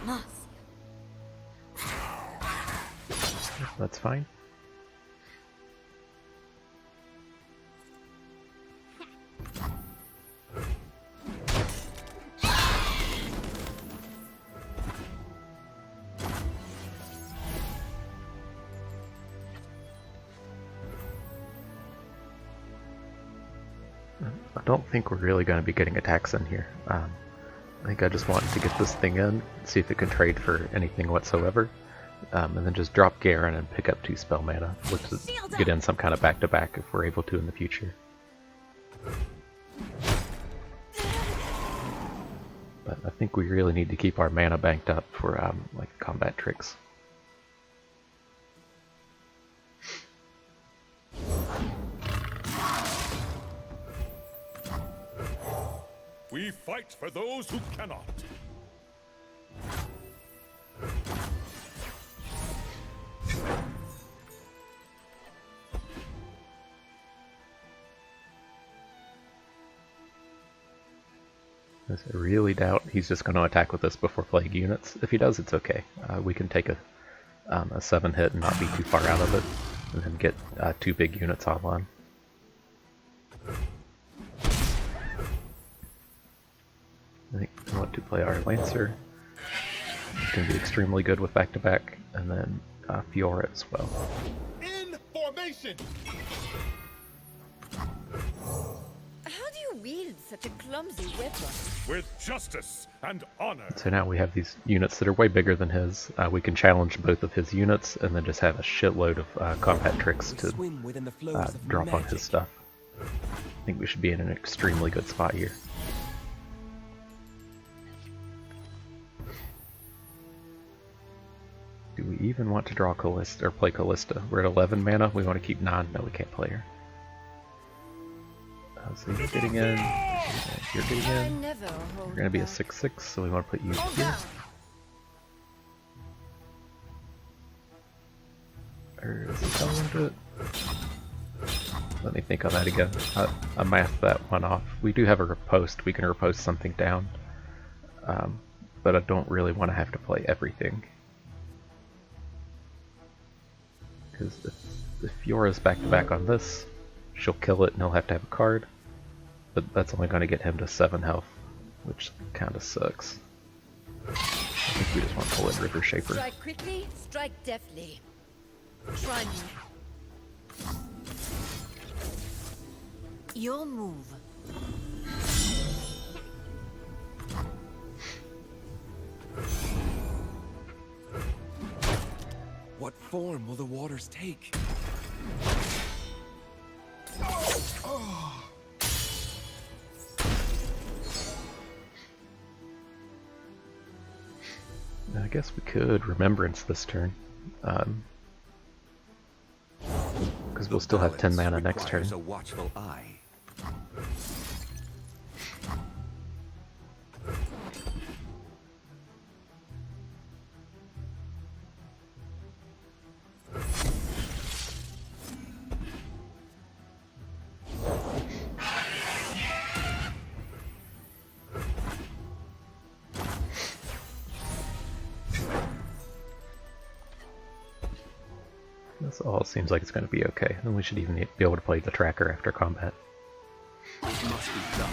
Must. That's fine. I don't think we're really going to be getting attacks in here. I think I just want to get this thing in, see if it can trade for anything whatsoever, and then just drop Garen and pick up 2 spell mana, which is get in some kind of back-to-back if we're able to in the future. But I think we really need to keep our mana banked up for like combat tricks. We fight for those who cannot. I really doubt he's just going to attack with us before playing units. If he does, it's okay. We can take a 7 hit and not be too far out of it, and then get 2 big units online. I think we want to play our Lancer. It's going to be extremely good with back-to-back, and then Fiora as well. In formation! How do you wield such a clumsy weapon? With justice and honor. So now we have these units that are way bigger than his. We can challenge both of his units, and then just have a shitload of combat tricks to Swim within the flows of drop on magic. his stuff. I think we should be in an extremely good spot here. Do we even want to draw Kalista or play Kalista? We're at 11 mana. We want to keep 9. No, we can't play her. So you're getting in. You're getting in. Never hold You're going to be a back. 6/6, so we want to put you Hold here. down. Or is it going to it? Let me think on that again. I mathed that one off. We do have a riposte. We can riposte something down. But I don't really want to have to play everything. Because if Fiora's back-to-back on this, she'll kill it and he'll have to have a card. But that's only going to get him to 7 health, which kind of sucks. I think we just want to pull in River Shaper. Strike quickly, strike deftly. Try me. Your move. What form will the waters take? I guess we could Remembrance this turn. Because we'll still have 10 mana next turn. Requires a watchful eye. This all seems like it's going to be okay. And we should even be able to play the tracker after combat. It must be done.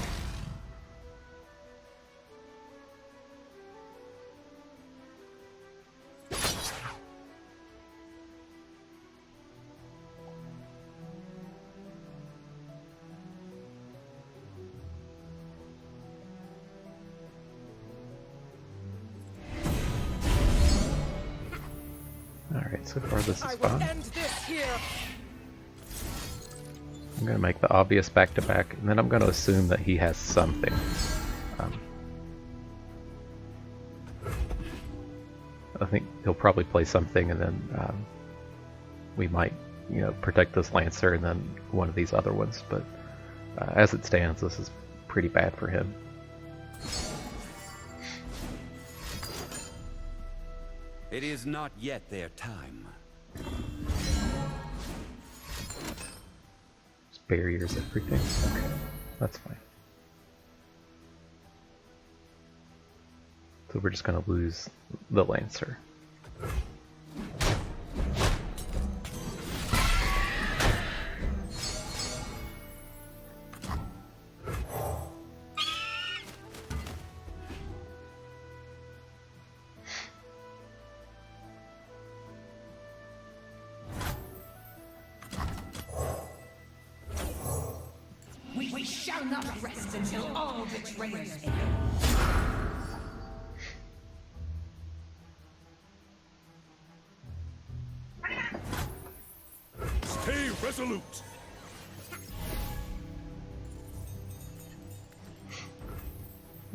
Alright, so far this is I will fine. end this here. I'm going to make the obvious back-to-back, and then I'm going to assume that he has something. I think he'll probably play something, and then we might, protect this Lancer and then one of these other ones, but as it stands, this is pretty bad for him. It is not yet their time. Just barriers everything. Okay, that's fine. So we're just going to lose the Lancer. We shall not rest until all betrayers end. Stay resolute.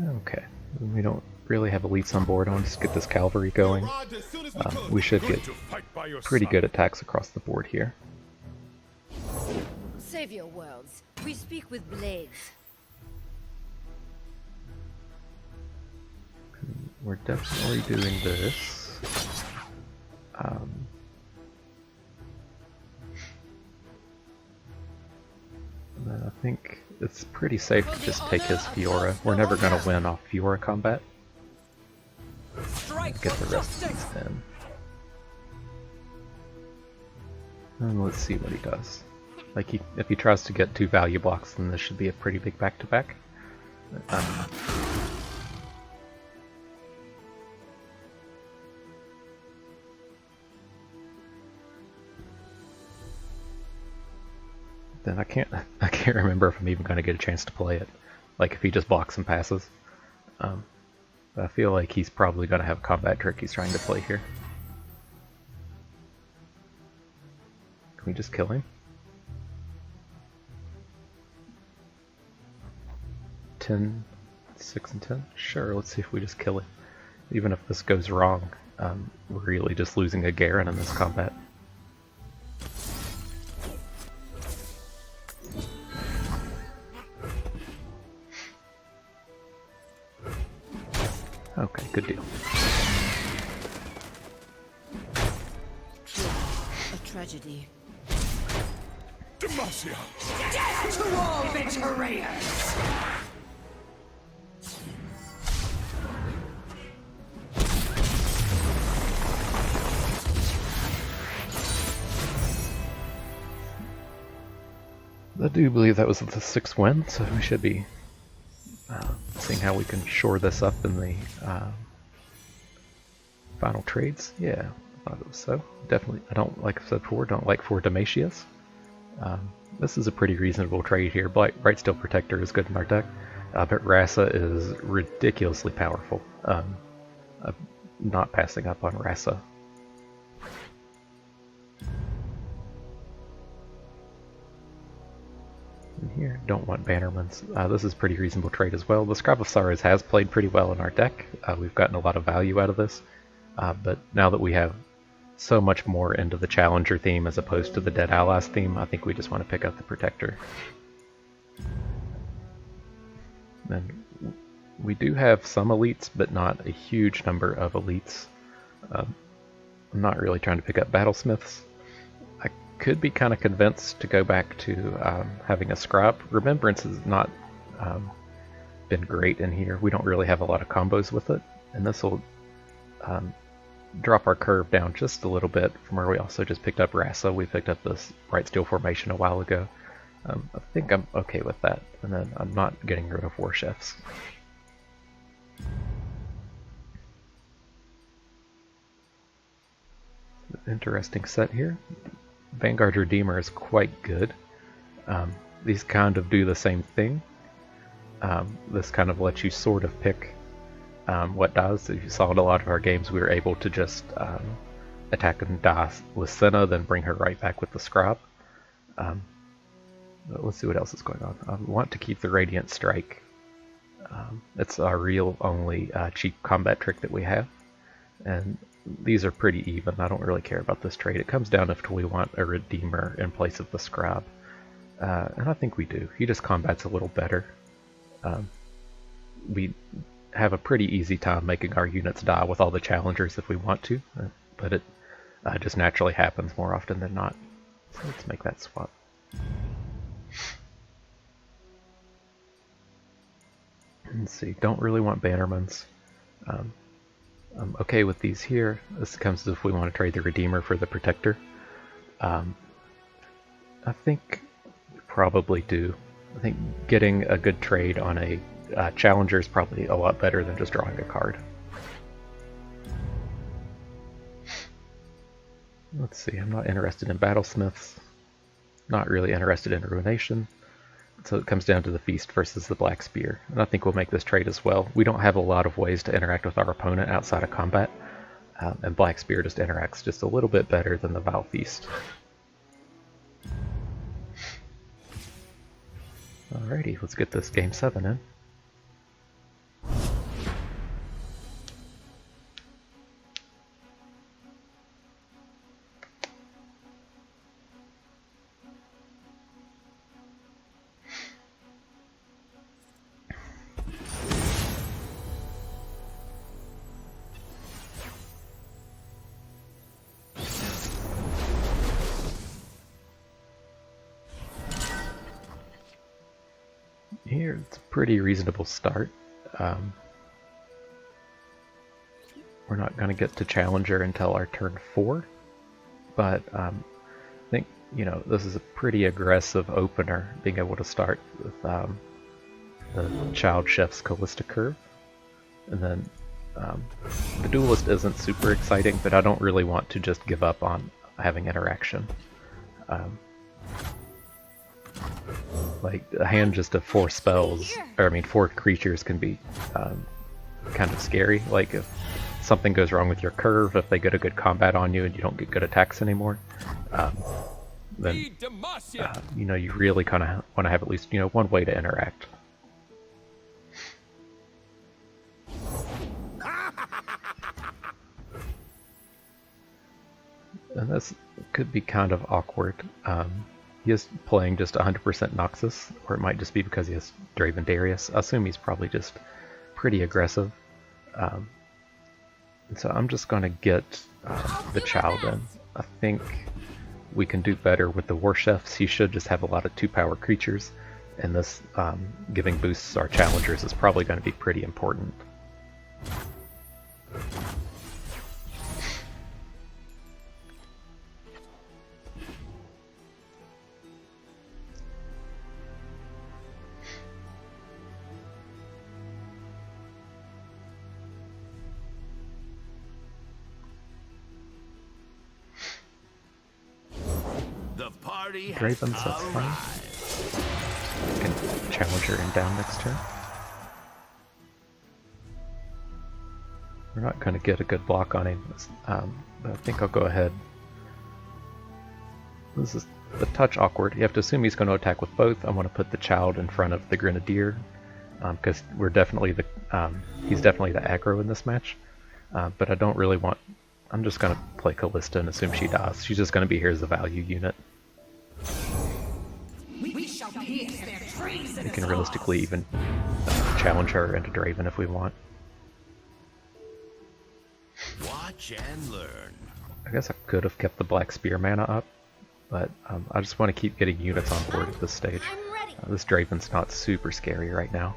Okay, we don't really have elites on board. I'll just get this cavalry going. We should get To fight by your pretty side. good attacks across the board here. Save your worlds. We speak with blades. We're definitely doing this. And then I think it's pretty safe to just take his Fiora. We're never going to win off Fiora combat. Get the rest of these in. And let's see what he does. Like, if he tries to get 2 value blocks, then this should be a pretty big back-to-back. Then I can't remember if I'm even going to get a chance to play it. Like, if he just blocks and passes. But I feel like he's probably going to have a combat trick he's trying to play here. Can we just kill him? 10, 6 and 10? Sure, let's see if we just kill him. Even if this goes wrong, we're really just losing a Garen in this combat. Okay, good deal. A tragedy. Demacia. Death to all betrayers! I do believe that was the 6th win, so we should be seeing how we can shore this up in the final trades. Yeah, I thought it was so. Definitely, I don't, like I said before, don't like 4 Demacias. This is a pretty reasonable trade here. Brightsteel Protector is good in our deck, but Rasa is ridiculously powerful. I'm not passing up on Rasa. Here, don't want Bannermans. This is a pretty reasonable trade as well. The Scribe of Sorrows has played pretty well in our deck. We've gotten a lot of value out of this, but now that we have so much more into the Challenger theme as opposed to the Dead Allies theme, I think we just want to pick up the Protector. And we do have some elites, but not a huge number of elites. I'm not really trying to pick up Battlesmiths. Could be kind of convinced to go back to having a Scribe. Remembrance has not been great in here. We don't really have a lot of combos with it, and this will drop our curve down just a little bit from where we also just picked up Rasa. We picked up this Brightsteel formation a while ago. I think I'm okay with that, and then I'm not getting rid of War Chefs. Interesting set here. Vanguard Redeemer is quite good. These kind of do the same thing. This kind of lets you sort of pick what dies. If you saw in a lot of our games, we were able to just attack and die with Senna, then bring her right back with the Scribe. But let's see what else is going on. I want to keep the Radiant Strike. It's our real only cheap combat trick that we have. And these are pretty even. I don't really care about this trade. It comes down if we want a Redeemer in place of the Scribe. And I think we do. He just combats a little better. We have a pretty easy time making our units die with all the challengers if we want to, but it just naturally happens more often than not. So let's make that swap. Let's see, don't really want Bannermans. I'm okay with these here. This comes if we want to trade the Redeemer for the Protector. I think probably do. I think getting a good trade on a Challenger is probably a lot better than just drawing a card. Let's see, I'm not interested in Battlesmiths. Not really interested in Ruination. So it comes down to the Feast versus the Black Spear. And I think we'll make this trade as well. We don't have a lot of ways to interact with our opponent outside of combat. And Black Spear just interacts just a little bit better than the Vile Feast. Alrighty, let's get this game 7 in. Here, it's a pretty reasonable start. We're not going to get to Challenger until our turn 4, but I think, you know, this is a pretty aggressive opener, being able to start with the Child Chef's Kalista curve. And then the Duelist isn't super exciting, but I don't really want to just give up on having interaction. Like, a hand just of 4 spells, or I mean 4 creatures can be kind of scary. Like, if something goes wrong with your curve, if they get a good combat on you and you don't get good attacks anymore, then, you know, you really kind of want to have at least, you know, one way to interact. And this could be kind of awkward. He is playing just 100% Noxus, or it might just be because he has Draven Darius. I assume he's probably just pretty aggressive. So I'm just going to get the Child in. I think we can do better with the War Chefs. He should just have a lot of 2-power creatures, and this giving boosts our challengers is probably going to be pretty important. Ravens, that's fine. We can Challenger him down next turn. We're not going to get a good block on him, but I think I'll go ahead. This is a touch awkward. You have to assume he's going to attack with both. I'm going to put the Child in front of the Grenadier, because we're definitely the he's definitely the aggro in this match. But I don't really want. I'm just going to play Kalista and assume she dies. She's just going to be here as a value unit. We can realistically even challenge her into Draven if we want. Watch and learn. I guess I could have kept the Black Spear mana up, but I just want to keep getting units on board at this stage. This Draven's not super scary right now.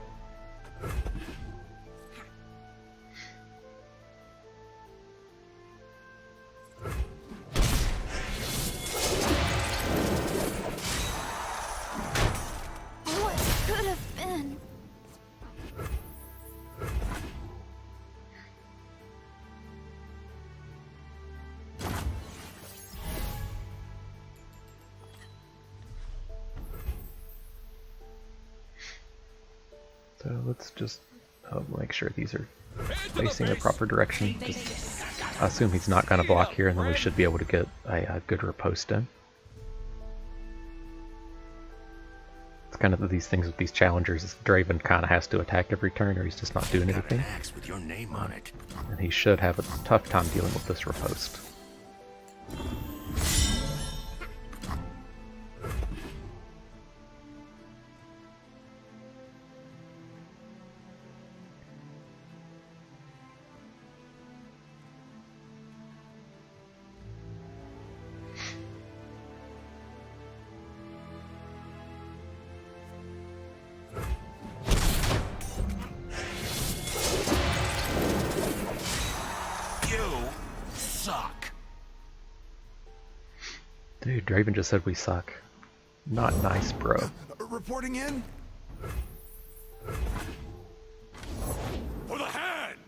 So let's just make sure these are facing the proper direction. Just assume he's not going to block here, and then we should be able to get a good riposte in. It's kind of these things with these challengers. Draven kind of has to attack every turn, or he's just not doing anything. With your name on it. And he should have a tough time dealing with this riposte. Dude, Draven just said we suck. Not nice, bro. Reporting in? For the hand!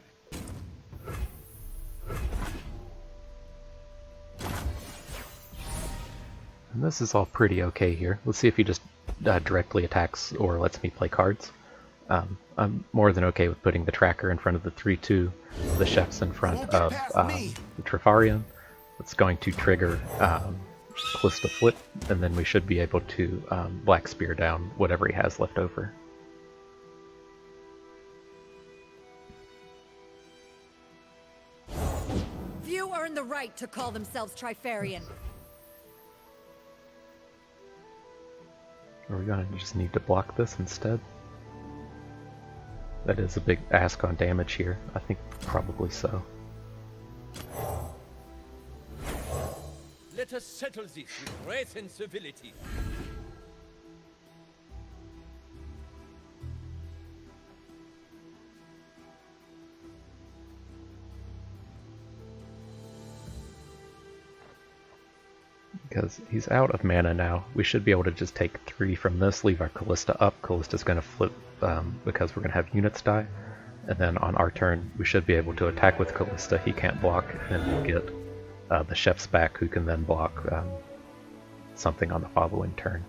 And this is all pretty okay here. Let's see if he just directly attacks or lets me play cards. I'm more than okay with putting the tracker in front of the 3-2, the chefs in front of the Trifarian. It's going to trigger Kalista Flip, and then we should be able to Black Spear down whatever he has left over. Few earn the right to call themselves Trifarian. Are we gonna just need to block this instead? That is a big ask on damage here. I think probably so. Let us settle this with grace and civility. Because he's out of mana now. We should be able to just take 3 from this, leave our Kalista up. Kalista's going to flip because we're going to have units die. And then on our turn, we should be able to attack with Kalista. He can't block, and we'll get the chefs back, who can then block something on the following turn.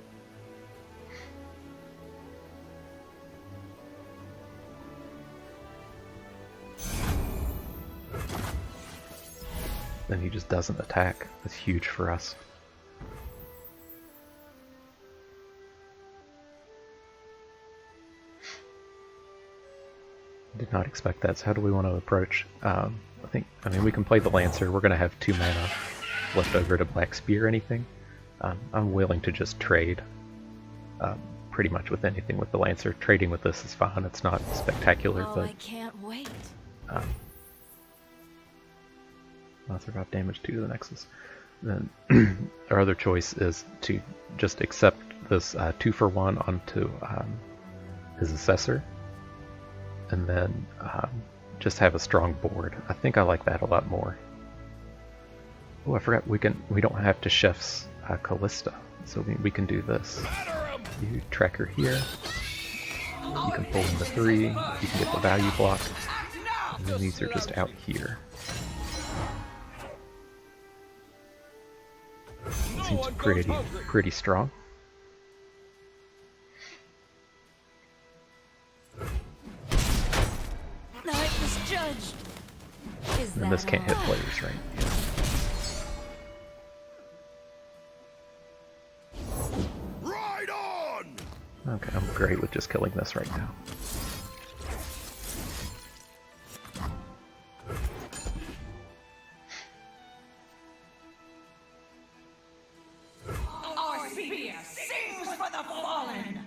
Then he just doesn't attack. That's huge for us. Did not expect that, so how do we want to approach? I mean, we can play the Lancer. We're going to have 2 mana left over to Black Spear anything. I'm willing to just trade pretty much with anything with the Lancer. Trading with this is fine. It's not spectacular, Oh, but I can't wait. Monster drop damage 2 to the Nexus. Then our other choice is to just accept this 2-for-1 onto his Assessor, and then just have a strong board. I think I like that a lot more. Oh, I forgot we don't have to chef's Kalista, so we can do this. You tracker here. You can pull in the 3. You can get the value block, and then these are just out here. Seems pretty strong. Night was judged. And this can't hit players, right? Ride on! Okay, I'm great with just killing this right now. Our spear sings for the fallen!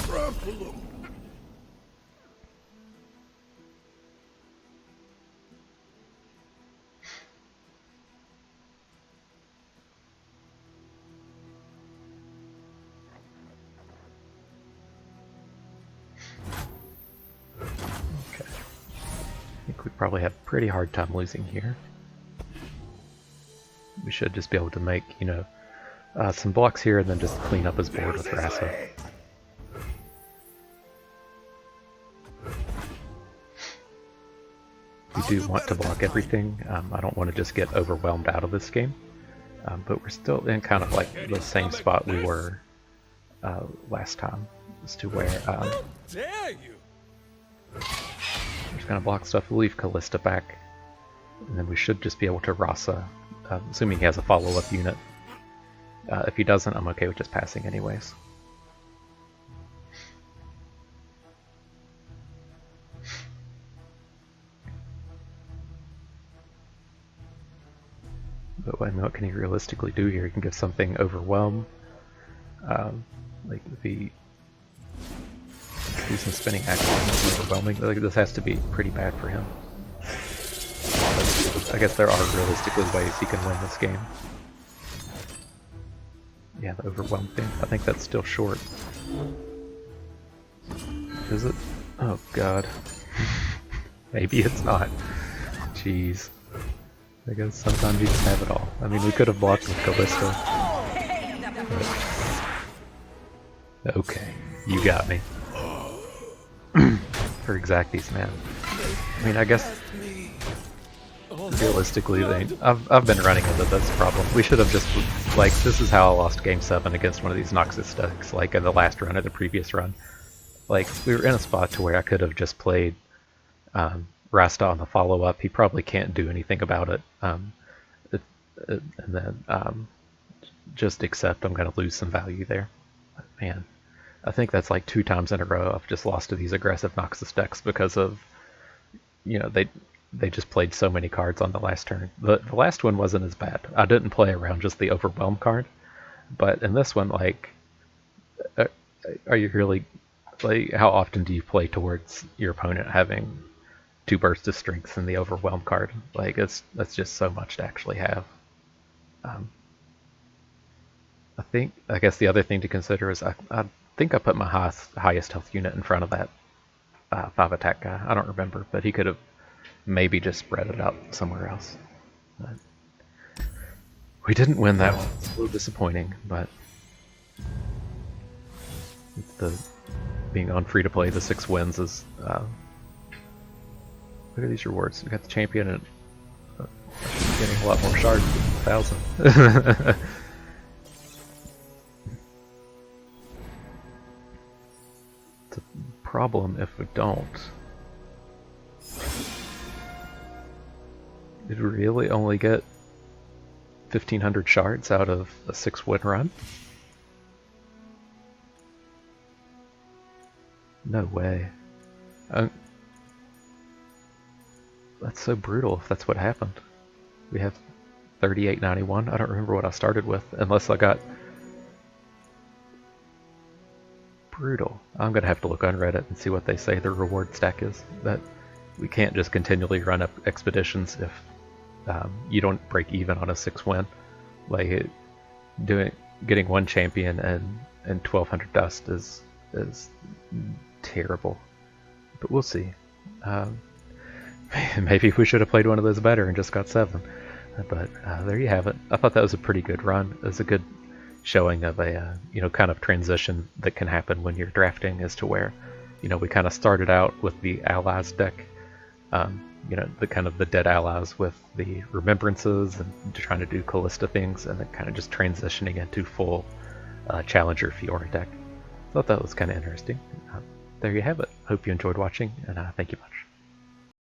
Trample 'em! Okay. I think we probably have a pretty hard time losing here. We should just be able to make, some blocks here and then just clean up his board with Rasa. We do want to block everything. I don't want to just get overwhelmed out of this game. But we're still in kind of like the same spot we were last time, as to where How dare you! we're just going to block stuff. We'll leave Kalista back, and then we should just be able to Rasa, assuming he has a follow-up unit. If he doesn't, I'm okay with just passing anyways. But what can he realistically do here? He can give something Overwhelm. Like the do some spinning action, overwhelming. Like, this has to be pretty bad for him. But I guess there are realistically ways he can win this game. Yeah, the overwhelm thing. I think that's still short. Is it? Oh god. Maybe it's not. Jeez. I guess sometimes you just have it all. I mean, we could have blocked with Kalista. But... Okay, you got me. For exacties, man. I mean, I guess realistically, I've been running into this problem. We should have just, like, this is how I lost Game 7 against one of these Noxus decks, like in the last run or the previous run. Like, we were in a spot to where I could have just played Rasta on the follow-up. He probably can't do anything about it. And then just accept I'm going to lose some value there. But man, I think that's like 2 times in a row I've just lost to these aggressive Noxus decks because of, you know, they just played so many cards on the last turn. The last one wasn't as bad. I didn't play around just the Overwhelm card. But in this one, like, are you really, like, how often do you play towards your opponent having 2 bursts of strength in the Overwhelm card? Like, that's just so much to actually have. I guess the other thing to consider is I think I put my highest health unit in front of that 5 attack guy. I don't remember, but he could have maybe just spread it out somewhere else. But we didn't win that one. It's a little disappointing, but it's the being on free to play. The 6 wins is. Look at these rewards. We got the champion and getting a lot more shards than 1,000. It's a problem if we don't. Did we really only get 1,500 shards out of a 6-win run? No way. That's so brutal if that's what happened. We have 3891. I don't remember what I started with, unless I got... Brutal. I'm going to have to look on Reddit and see what they say the reward stack is. That we can't just continually run up expeditions if you don't break even on a 6-win. Like, getting 1 champion and 1,200 dust is terrible. But we'll see. Maybe we should have played one of those better and just got 7. But there you have it. I thought that was a pretty good run. It was a good showing of a kind of transition that can happen when you're drafting, as to where, we kind of started out with the allies deck, the kind of the dead allies with the remembrances and trying to do Kalista things, and then kind of just transitioning into full challenger Fiora deck. Thought that was kind of interesting. There you have it. Hope you enjoyed watching, and thank you much.